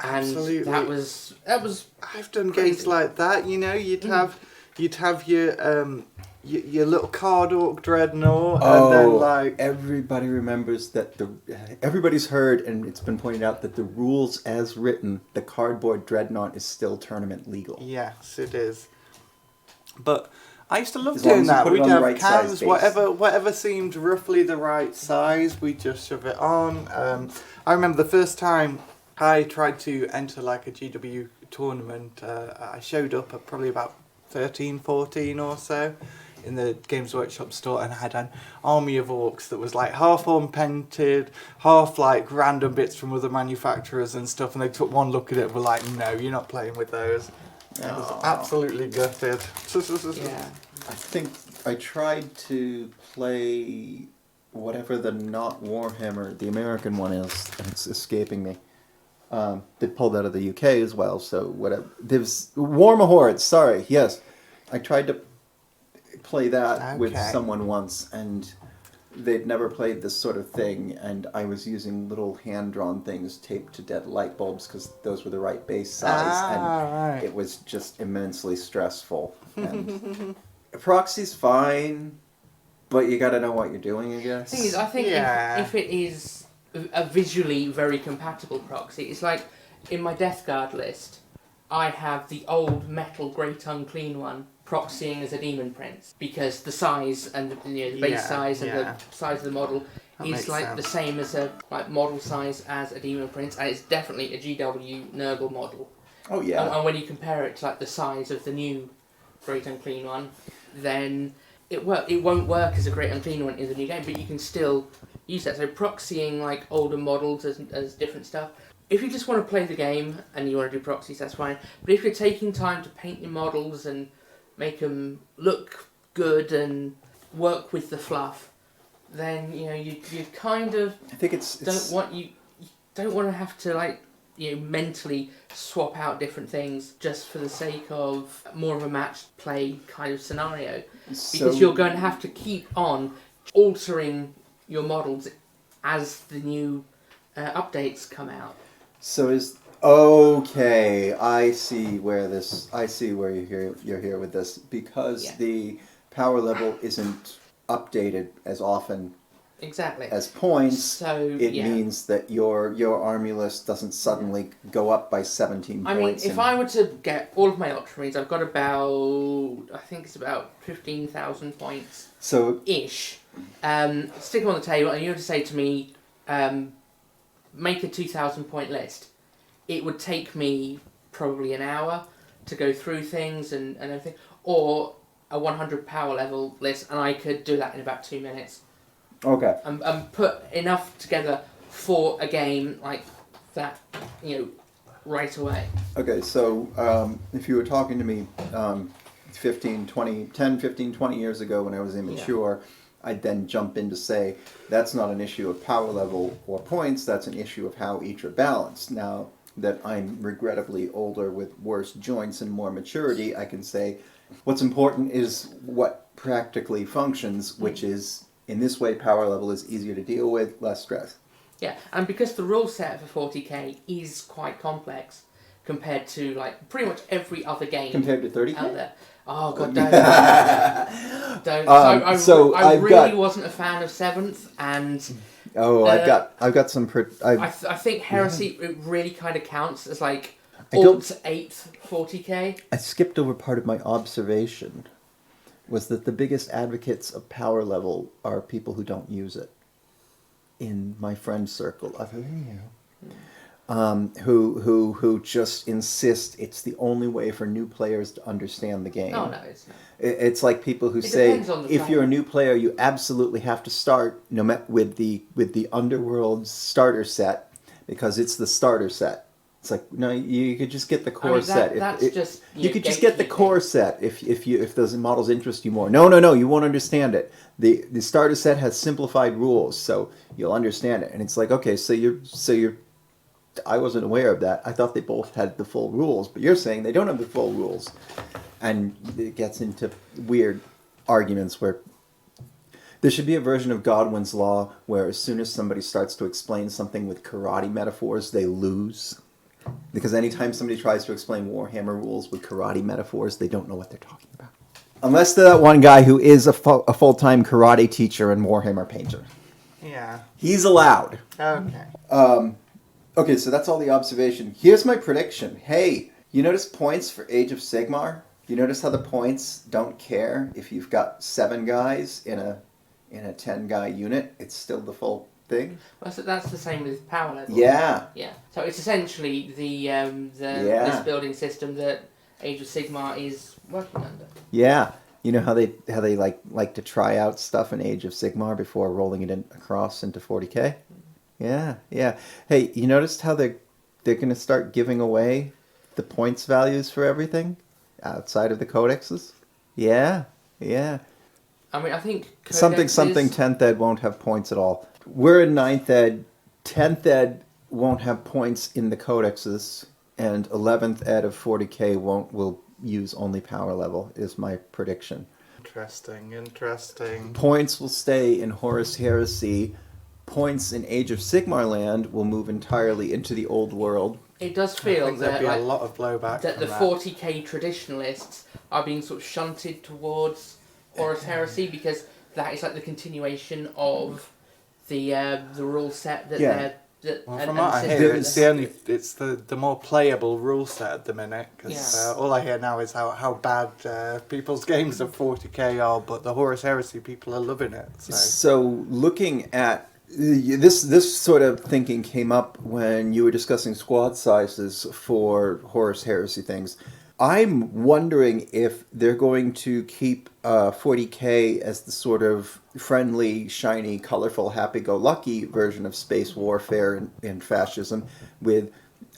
And Absolutely. that was I've done crazy. games like that. You know, you'd have your little card orc dreadnought, and then like everybody remembers that everybody's heard, and it's been pointed out that the rules as written, the cardboard dreadnought is still tournament legal. yes, it is. But I used to love As long doing as you that. put it We'd on the have right size cans, base. whatever seemed roughly the right size, we'd just shove it on. I remember the first time I tried to enter like a GW tournament, I showed up at probably about 13, 14 or so in the Games Workshop store, and I had an army of orcs that was like half unpainted, half like random bits from other manufacturers and stuff, and they took one look at it and were like, no, you're not playing with those. I was absolutely gutted. yeah. I think I tried to play whatever the not Warhammer, the American one is, and it's escaping me. They pulled out of the UK as well, so whatever. There's Warhammer Hordes, sorry, yes. I tried to play that with Okay. someone once, and they'd never played this sort of thing, and I was using little hand-drawn things taped to dead light bulbs because those were the right base size, and right. it was just immensely stressful. And proxy's fine, but you gotta know what you're doing, I guess. The thing is, I think Yeah. if it is a visually very compatible proxy, it's like in my Death Guard list, I have the old metal Great Unclean one proxying as a Demon Prince because the size and the base Yeah, size and yeah. the size of the model That is makes like sense. the same as a model size as a Demon Prince, and it's definitely a GW Nurgle model. Oh yeah. And when you compare it to like the size of the new Great Unclean one, then it won't work as a Great Unclean one in the new game, but you can still use that. So proxying like older models as different stuff. If you just want to play the game and you want to do proxies, that's fine. But if you're taking time to paint your models and make them look good and work with the fluff, then you kind of I think it's don't want to have to like mentally swap out different things just for the sake of more of a match play kind of scenario, because you're going to have to keep on altering your models as the new updates come out. So is okay. I see where you're here with this, because Yeah. the power level isn't updated as often Exactly. as points. So It yeah. means that your army list doesn't suddenly go up by 17 I mean, points. if I were to get all of my Ultramarines, I've got I think it's about 15,000 points so ish. Stick them on the table, and you were to say to me, make a 2,000 point list. It would take me probably an hour to go through things and everything, or a 100 power level list, and I could do that in about 2 minutes. okay. And put enough together for a game like that, right away. Okay, so if you were talking to me 10, 15, 20 years ago when I was immature, I'd then jump in to say, that's not an issue of power level or points, that's an issue of how each are balanced. Now that I'm regrettably older with worse joints and more maturity, I can say, what's important is what practically functions, which is, in this way, power level is easier to deal with, less stress. Yeah, and because the rule set for 40k is quite complex compared to like pretty much every other game Compared to 30k? out there. Oh god, don't. I really wasn't a fan of 7th, and Oh, I've got some... I think Heresy it really kind of counts as like I don't- alt 8th 40k. I skipped over part of my observation, was that the biggest advocates of power level are people who don't use it. In my friend circle, other than you, who just insist it's the only way for new players to understand the game. Oh no, it's not. It's like people who It say, depends on the if you're a player. new player, you absolutely have to start with the Underworld starter set, because it's the starter set. It's like, no, you could just get the core set. You could just get the core set if those models interest you more. No, you won't understand it. The starter set has simplified rules, so you'll understand it. And it's like, okay, so you're I wasn't aware of that. I thought they both had the full rules, but you're saying they don't have the full rules. And it gets into weird arguments where there should be a version of Godwin's Law where as soon as somebody starts to explain something with karate metaphors, they lose. Because anytime somebody tries to explain Warhammer rules with karate metaphors, they don't know what they're talking about. Unless they're that one guy who is a full-time karate teacher and Warhammer painter. Yeah. He's allowed. Okay. Okay, so that's all the observation. Here's my prediction. Hey, you notice points for Age of Sigmar? You notice how the points don't care if you've got 7 guys in a 10-guy unit? It's still the full thing? Well, so that's the same with power level. Yeah. Yeah. So it's essentially this building system that Age of Sigmar is working under. Yeah. You know how they like to try out stuff in Age of Sigmar before rolling it across into 40K? Yeah, yeah. Hey, you noticed how they're going to start giving away the points values for everything outside of the codexes? Yeah, yeah. I mean, I think Something 10th ed won't have points at all. We're in 9th ed. 10th ed won't have points in the codexes, and 11th ed of 40K will use only power level, is my prediction. Interesting. Points will stay in Horus Heresy. Points in Age of Sigmar land will move entirely into the old world. It does I feel think there'd that be a lot of blowback that from the that. 40k traditionalists are being sort of shunted towards Horus Heresy because that is like the continuation of the rule set that Yeah. Well, from what I hear, it's the more playable rule set at the minute. Because all I hear now is how bad people's games of 40k are, but the Horus Heresy people are loving it. So looking at this sort of thinking came up when you were discussing squad sizes for Horus Heresy things. I'm wondering if they're going to keep 40k as the sort of friendly, shiny, colorful, happy-go-lucky version of space warfare and fascism, with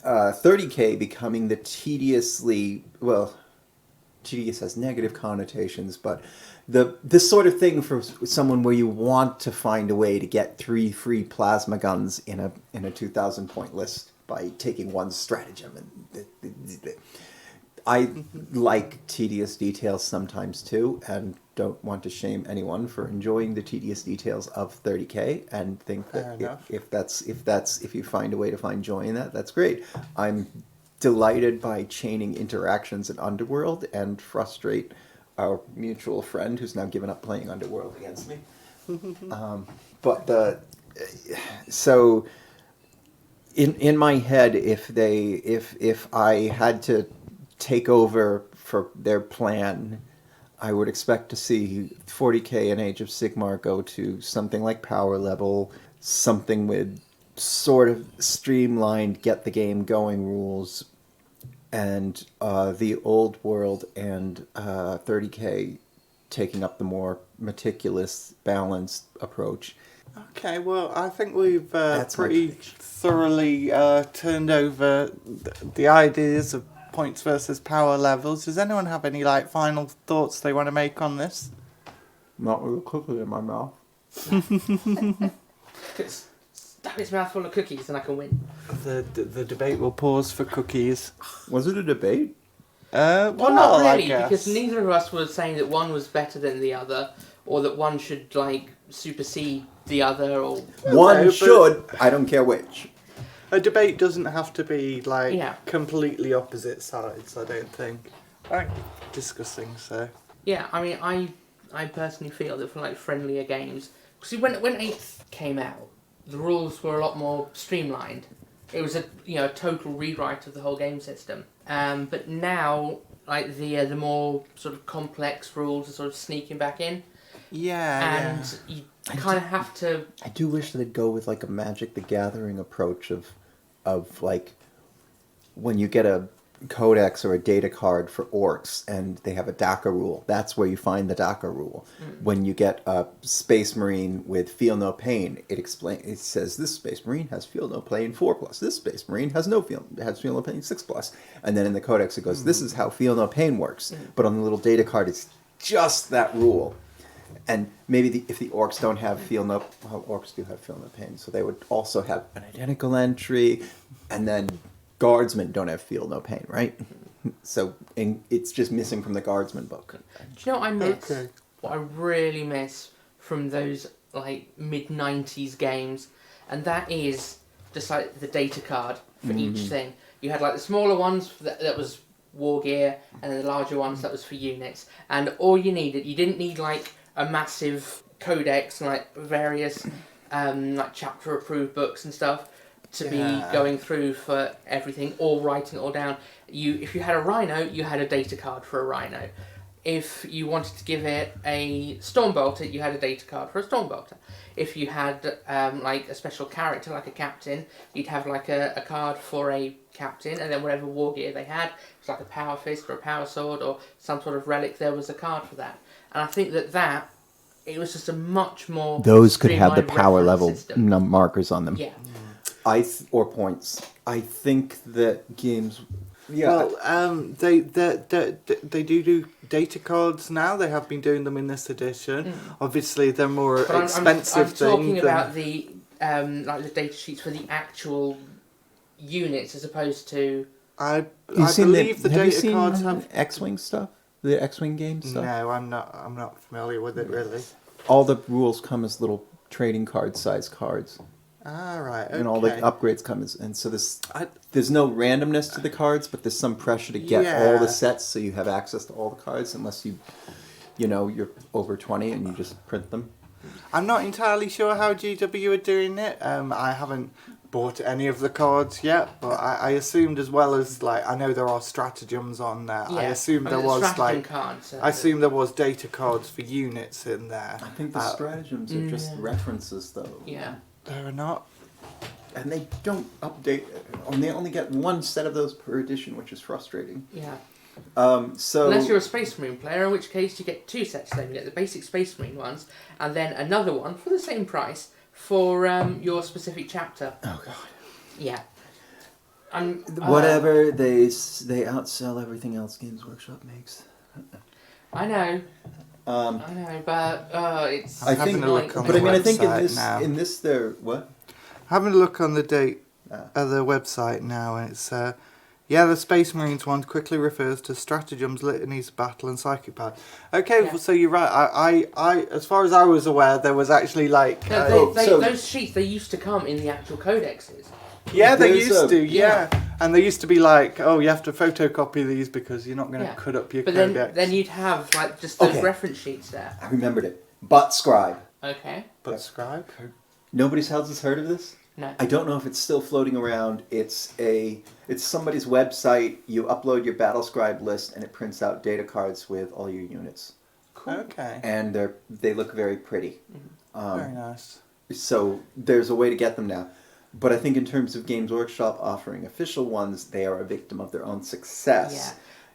30k becoming the tediously, well, tedious has negative connotations, but this sort of thing for someone where you want to find a way to get 3 free plasma guns in a 2,000 point list by taking one stratagem. And I like tedious details sometimes too, and don't want to shame anyone for enjoying the tedious details of 30k, and think that if you find a way to find joy in that, that's great. I'm delighted by chaining interactions in Underworld and frustrate our mutual friend who's now given up playing Underworld against me. So in my head, if I had to take over for their plan, I would expect to see 40k and Age of Sigmar go to something like power level, something with sort of streamlined get the game going rules, and the old world and 30k taking up the more meticulous, balanced approach. Okay, well, I think we've That's my pretty prediction. thoroughly turned over the ideas of points versus power levels. Does anyone have any final thoughts they want to make on this? Not with a cookie in my mouth. Stuff his mouth full of cookies and I can win. The debate will pause for cookies. Was it a debate? Well, not I really, guess. because neither of us was saying that one was better than the other, or that one should supersede the other, or One but- should. I don't care which. A debate doesn't have to be Yeah. completely opposite sides, I don't think. I like discussing, so. yeah. I mean, I personally feel that for friendlier games, see when 8th came out, the rules were a lot more streamlined. It was a total rewrite of the whole game system. But now the more sort of complex rules are sort of sneaking back in, and you kind of have to. I do wish they'd go with a Magic the Gathering approach of when you get a codex or a data card for orcs and they have a DACA rule, that's where you find the DACA rule. When you get a Space Marine with Feel No Pain, it says this Space Marine has Feel No Pain 4+, this Space Marine has Feel No Pain 6+, and then in the codex it goes, this is how Feel No Pain works. But on the little data card it's just that rule. And maybe if the orcs don't have orcs do have Feel No Pain, so they would also have an identical entry, and then guardsmen don't have Feel No Pain, right? So it's just missing from the guardsman book. Do you know what I miss? Okay. What I really miss from those mid-90s games, and that is just the data card for each thing. You had like the smaller ones that was war gear, and then the larger ones that was for units. And all you didn't need like a massive codex and like various like chapter approved books and stuff to be going through for everything, or writing it all down. If you had a rhino, you had a data card for a rhino. If you wanted to give it a Stormbolter, you had a data card for a Stormbolter. If you had like a special character, like a captain, you'd have like a card for a captain, and then whatever war gear they had, it's like a power fist or a power sword or some sort of relic, there was a card for that. And I think that it was just a much more Those could have the streamlined power reference level system. markers on them. Yeah. Or points. I think that games. Yeah. Well, they do data cards now. They have been doing them in this edition. Obviously, they're more But expensive. I'm talking about the like the data sheets for the actual units as opposed to. I believe the have you data seen cards have. X-wing stuff? The X-wing game stuff. No, I'm not familiar with it really. All the rules come as little trading card size cards. Ah, right. Okay. And all the upgrades come as, and so there's no randomness to the cards, but there's some pressure to get all the sets, so you have access to all the cards, unless you're over 20 and you just print them. I'm not entirely sure how GW are doing it. I haven't bought any of the cards yet, but I assumed as well as like I know there are stratagems on there. Yeah. I assumed there was stratagem like cards. I assumed there was data cards for units in there. I think the stratagems are just references, though. Yeah. They're not. And they don't update, and they only get one set of those per edition, which is frustrating. Yeah. So Unless you're a Space Marine player, in which case you get two sets. Then you get the basic Space Marine ones, and then another one for the same price for your specific chapter. Oh god. Yeah. Whatever, they outsell everything else Games Workshop makes. I know. I But it's. I'm having a look on but the I mean, I think website now. in this, they're what? Having a look on the the website now, and it's the Space Marines one quickly refers to stratagems, litanies, battle, and psychic power. Okay, Yeah. so you're right. I as far as I was aware, there was actually like Those sheets, they used to come in the actual codexes. yeah, they There's used a- to, yeah. And they used to be like, oh, you have to photocopy these because you're not going to Yeah. cut up your But codex. then you'd have like just those Okay. reference sheets there. I remembered it. But Scribe. Okay. But scribe. Nobody's else has heard of this? No. I don't know if it's still floating around. It's somebody's website. You upload your Battle Scribe list, and it prints out data cards with all your units. Cool. Okay. And they look very pretty. Very nice. So there's a way to get them now. But I think in terms of Games Workshop offering official ones, they are a victim of their own success.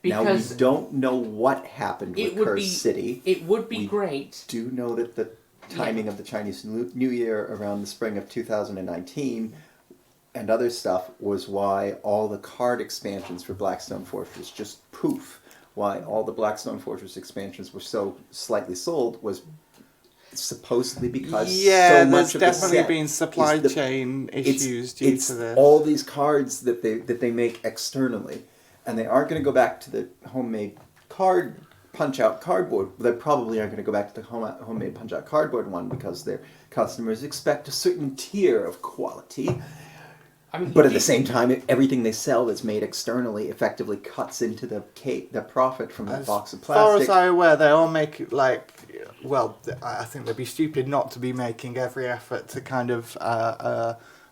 Yeah. Now, we Because don't know what happened with Curse City. It would be We great. do know that the timing of the Chinese New Year around the spring of 2019 and other stuff was why all the card expansions for Blackstone Fortress just poof. Why all the Blackstone Fortress expansions were so slightly sold was supposedly because so much there's of the definitely set been supply is the- chain issues due it's to this. all these cards that they make externally, and they aren't going to go back to the homemade card punch-out cardboard. They probably aren't going to go back to the homemade punch-out cardboard one because their customers expect a certain tier of quality. I mean, But at the same time, everything they sell that's made externally effectively cuts into the profit from that box of As far plastic. as I'm aware, they all make I think they'd be stupid not to be making every effort to kind of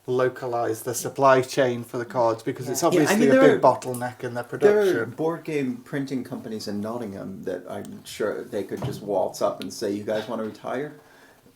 localize the supply chain for the cards because it's obviously a big bottleneck in their There are production. board game printing companies in Nottingham that I'm sure they could just waltz up and say, "You guys want to retire?"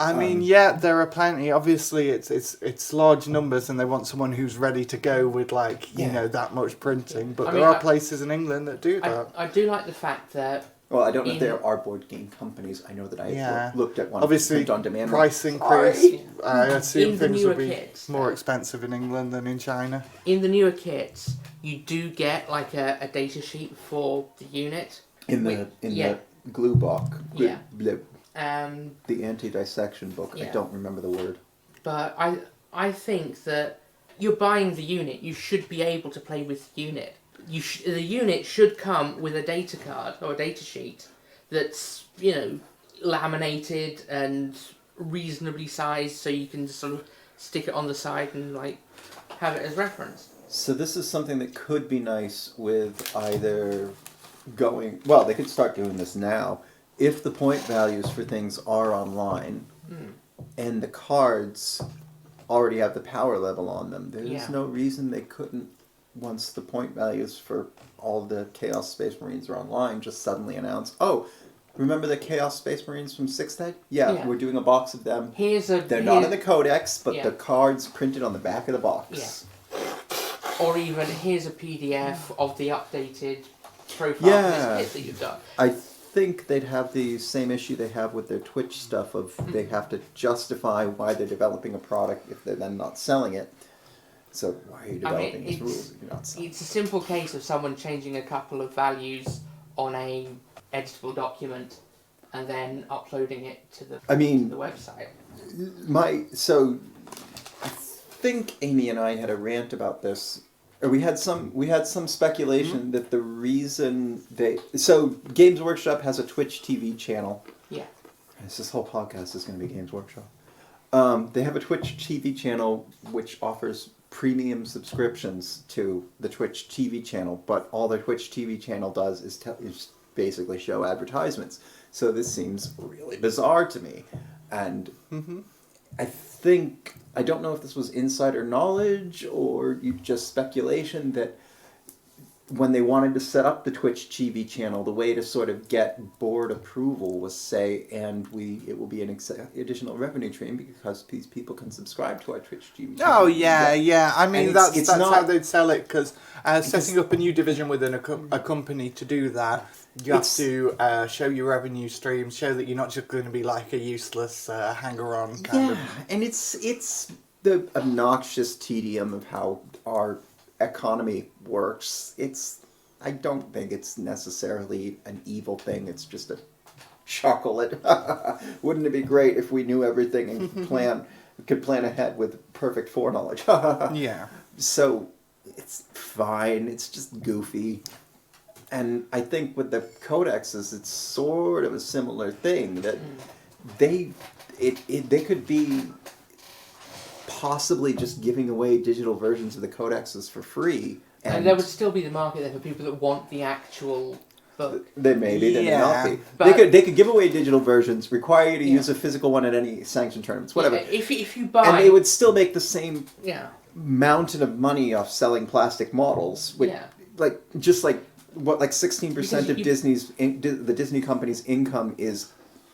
I mean, yeah, there are plenty. Obviously, it's large numbers, and they want someone who's ready to go with that much printing. But there are places in England that do that. I do like the fact that. Well, I don't know if there are board game companies. I know that I looked at one. Obviously, print on demand. price increase. I assume In the things newer will be kits, more expensive in England than in China. In the newer kits, you do get like a data sheet for the unit. the glue book. Yeah. The anti-dissection book. Yeah. I don't remember the word. But I think that you're buying the unit. You should be able to play with the unit. The unit should come with a data card or a data sheet that's laminated and reasonably sized, so you can just sort of stick it on the side and like have it as reference. So this is something that could be nice with either going... Well, they could start doing this now. If the point values for things are online, and the cards already have the power level on them, there's no reason they couldn't, once the point values for all the Chaos Space Marines are online, just suddenly announce, oh, remember the Chaos Space Marines from 6th Ed? Yeah, we're doing a box of them. They're not in the Codex, but the cards printed on the back of the box. Yeah. Or even, here's a PDF of the updated profile kit that you've done. I think they'd have the same issue they have with their Twitch stuff of they have to justify why they're developing a product if they're then not selling it. So why are you developing these rules if you're not selling it? It's a simple case of someone changing a couple of values on a editable document and then uploading it to the website. I think Amy and I had a rant about this. Or we had some speculation that the reason Games Workshop has a Twitch TV channel. Yeah. This whole podcast is going to be Games Workshop. They have a Twitch TV channel which offers premium subscriptions to the Twitch TV channel, but all their Twitch TV channel does is basically show advertisements. So this seems really bizarre to me, and I don't know if this was insider knowledge or just speculation that when they wanted to set up the Twitch TV channel, the way to sort of get board approval was say, it will be an additional revenue stream because these people can subscribe to our Twitch TV channel. Oh, yeah. I mean, that's how they'd sell it, because setting up a new division within a company to do that, you have to show your revenue streams, show that you're not just going to be like a useless hanger-on kind of... And it's the obnoxious tedium of how our economy works. I don't think it's necessarily an evil thing. It's just a chuckle at wouldn't it be great if we knew everything and could plan ahead with perfect foreknowledge. Yeah. So it's fine. It's just goofy. And I think with the codexes, it's sort of a similar thing that they could be possibly just giving away digital versions of the codexes for free. And there would still be the market there for people that want the actual book. They may be, they may not be. But they could give away digital versions, require you to use a physical one at any sanctioned tournaments, whatever. Yeah, if you buy... And they would still make the same mountain of money off selling plastic models. Which, like 16% of the Disney company's income is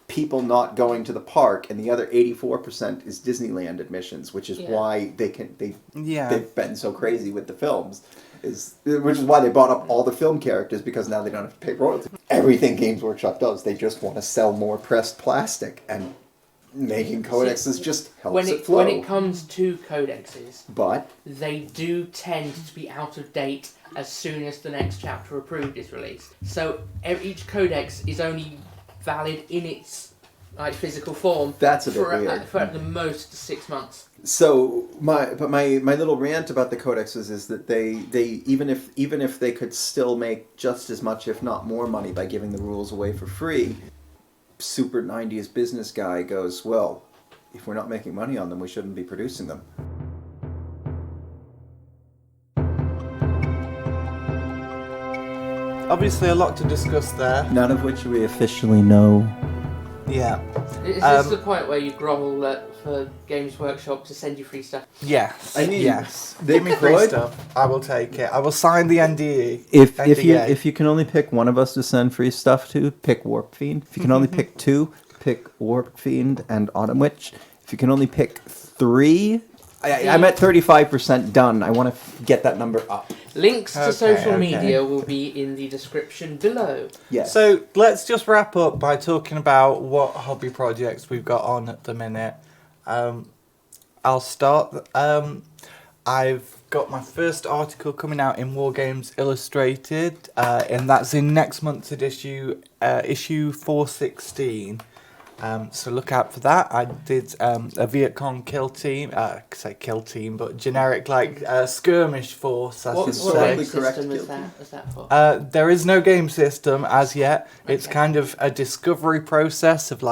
people not going to the park, and the other 84% is Disneyland admissions, which is why they've been so crazy with the films, which is why they bought up all the film characters, because now they don't have to pay royalties. Everything Games Workshop does, they just want to sell more pressed plastic, and making codexes just helps it flow. When it comes to codexes, but they do tend to be out of date as soon as the next chapter approved is released. So each codex is only valid in its physical form. That's a bit weird. For at the most 6 months. So my little rant about the codexes is that they even if they could still make just as much, if not more, money by giving the rules away for free, super 90s business guy goes, well, if we're not making money on them, we shouldn't be producing them. Obviously a lot to discuss there. None of which we officially know. Yeah. Is this the point where you grovel for Games Workshop to send you free stuff? Yes. I mean, yes. Give me free stuff. I will take it. I will sign the NDA. If you can only pick one of us to send free stuff to, pick Warp Fiend. If you can only pick two, pick Warp Fiend and Autumn Witch. If you can only pick three, I'm at 35% done. I want to get that number up. Links to social media will be in the description below. Yes. So let's just wrap up by talking about what hobby projects we've got on at the minute. I'll start. I've got my first article coming out in War Games Illustrated, and that's in next month's issue 416. So look out for that. I did a Viet Cong kill team, but generic skirmish force. What game system is that for? There is no game system as yet. It's kind of a discovery process of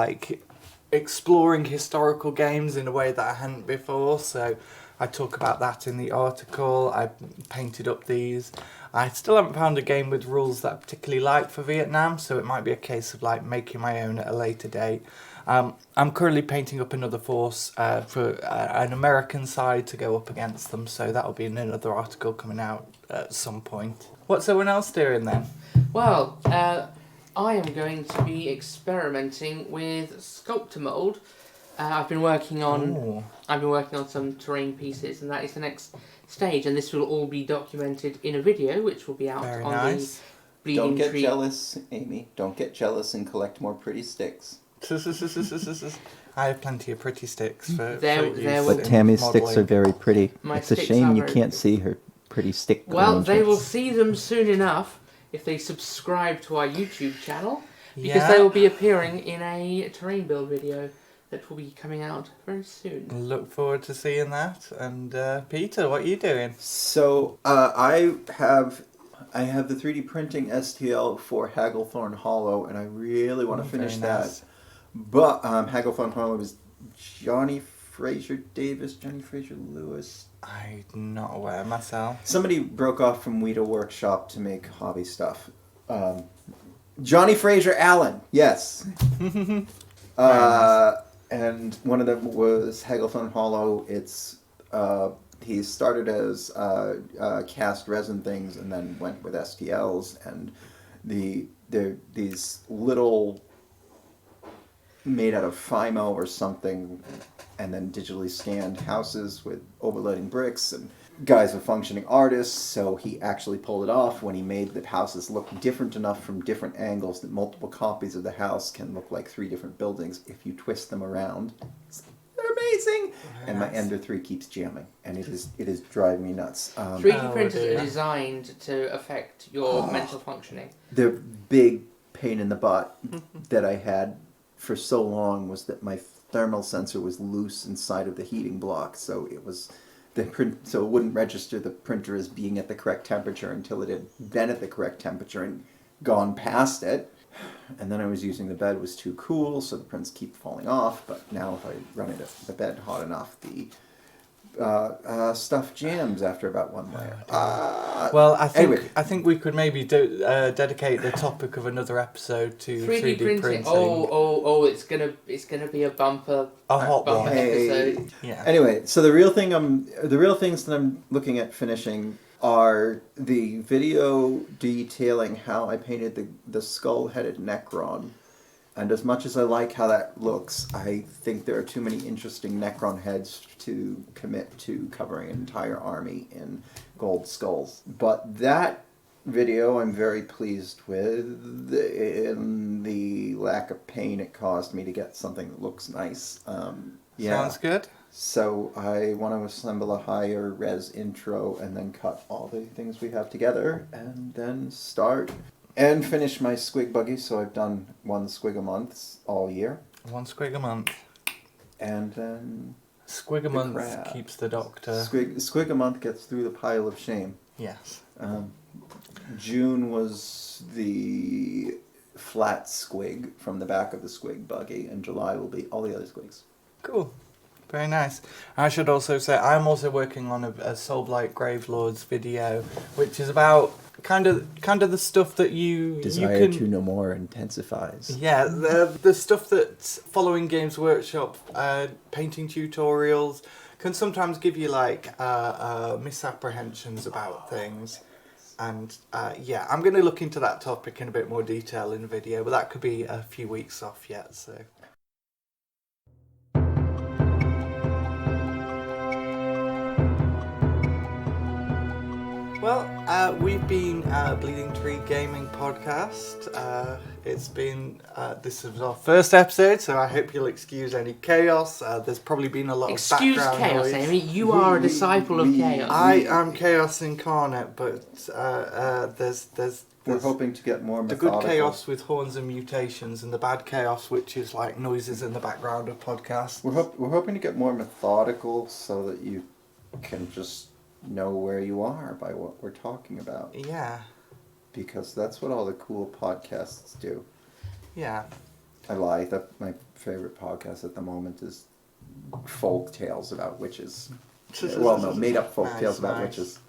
exploring historical games in a way that I hadn't before. So I talk about that in the article. I painted up these. I still haven't found a game with rules that I particularly like for Vietnam, so it might be a case of like making my own at a later date. I'm currently painting up another force for an American side to go up against them, so that'll be in another article coming out at some point. What's everyone else doing then? Well, I am going to be experimenting with sculptor mold. I've been working on some terrain pieces, and that is the next stage. And this will all be documented in a video, which will be out Very on nice. the Bleeding Don't get Tree. jealous, Amy. Don't get jealous and collect more pretty sticks. I have plenty of pretty sticks for There use will- But in Tammy's sticks modelling. are very pretty. My It's a sticks shame are you very can't pretty. see her pretty stick Well, they will arrangements. see them soon enough if they subscribe to our YouTube channel, because Yeah. they will be appearing in a terrain build video that will be coming out very soon. Look forward to seeing that. And Peter, what are you doing? So I have the 3D printing STL for Hagglethorn Hollow, and I really want to finish Very that. nice. But Hagglethorn Hollow is Johnny Fraser Davis, Johnny Fraser Lewis. I'm not aware myself. Somebody broke off from Weta Workshop to make hobby stuff. Johnny Fraser Allen, yes. And one of them was Hagglethorn Hollow. It's he started as cast resin things and then went with STLs, and they're these little made out of FIMO or something, and then digitally scanned houses with overloading bricks, and guy's a functioning artist, so he actually pulled it off when he made the houses look different enough from different angles that multiple copies of the house can look like 3 different buildings if you twist them around. They're amazing! And my nice. Ender 3 keeps jamming, and it is driving me nuts. 3D Oh, printers dear. are designed to affect your mental functioning. The big pain in the butt that I had for so long was that my thermal sensor was loose inside of the heating block, so it wouldn't register the printer as being at the correct temperature until it had been at the correct temperature and gone past it. And then I was using the bed was too cool, so the prints keep falling off. But now if I run it at the bed hot enough, the stuff jams after about one layer. Well, I think Anyway. I think we could maybe dedicate the topic of another episode to 3D printing. Oh! It's gonna be a bumper. A hot bumper one. episode. Yeah. Anyway, so the real things that I'm looking at finishing are the video detailing how I painted the skull-headed Necron. And as much as I like how that looks, I think there are too many interesting Necron heads to commit to covering an entire army in gold skulls. But that video I'm very pleased with in the lack of pain it caused me to get something that looks nice. Sounds good. So I want to assemble a higher res intro and then cut all the things we have together and then start and finish my squig buggy. So I've done 1 squig a month all year. 1 squig a month. And then Squig a The month crab. keeps the doctor. squig a month gets through the pile of shame. Yes. June was the flat squig from the back of the squig buggy, and July will be all the other squigs. Cool. Very nice. I should also say I'm also working on a Soulblight Gravelords video, which is about kind of the stuff that you Desire can to know more intensifies. Yeah, the stuff that following Games Workshop painting tutorials can sometimes give you like misapprehensions about things. And yeah, I'm going to look into that topic in a bit more detail in the video, but that could be a few weeks off yet, so. Well, we've been Bleeding Tree Gaming Podcast. It's been, this is our first episode, so I hope you'll excuse any chaos. There's probably been a lot Excuse of background chaos, noise. Amy. You are a disciple of chaos. I am chaos incarnate, but there's We're hoping to get more the methodical. good chaos with horns and mutations, and the bad chaos, which is like noises in the background of podcasts. We're hoping to get more methodical so that you can just know where you are by what we're talking about. Yeah, Because that's what all the cool podcasts do. yeah. I lie. My favorite podcast at the moment is folk tales about witches. Well, no, made-up folk Nice, tales about nice. witches.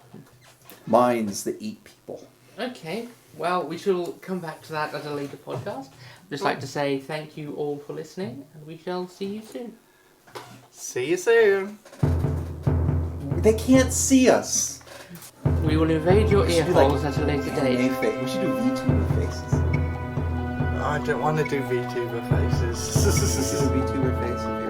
Minds that eat people. Okay, well, we shall come back to that at a later podcast. Just like to say thank you all for listening, and we shall see you soon. See you soon. They can't see us. We will invade your We should ear do, like, holes at a later Anime date. We should do VTuber faces. I don't want to do VTuber faces. VTuber face.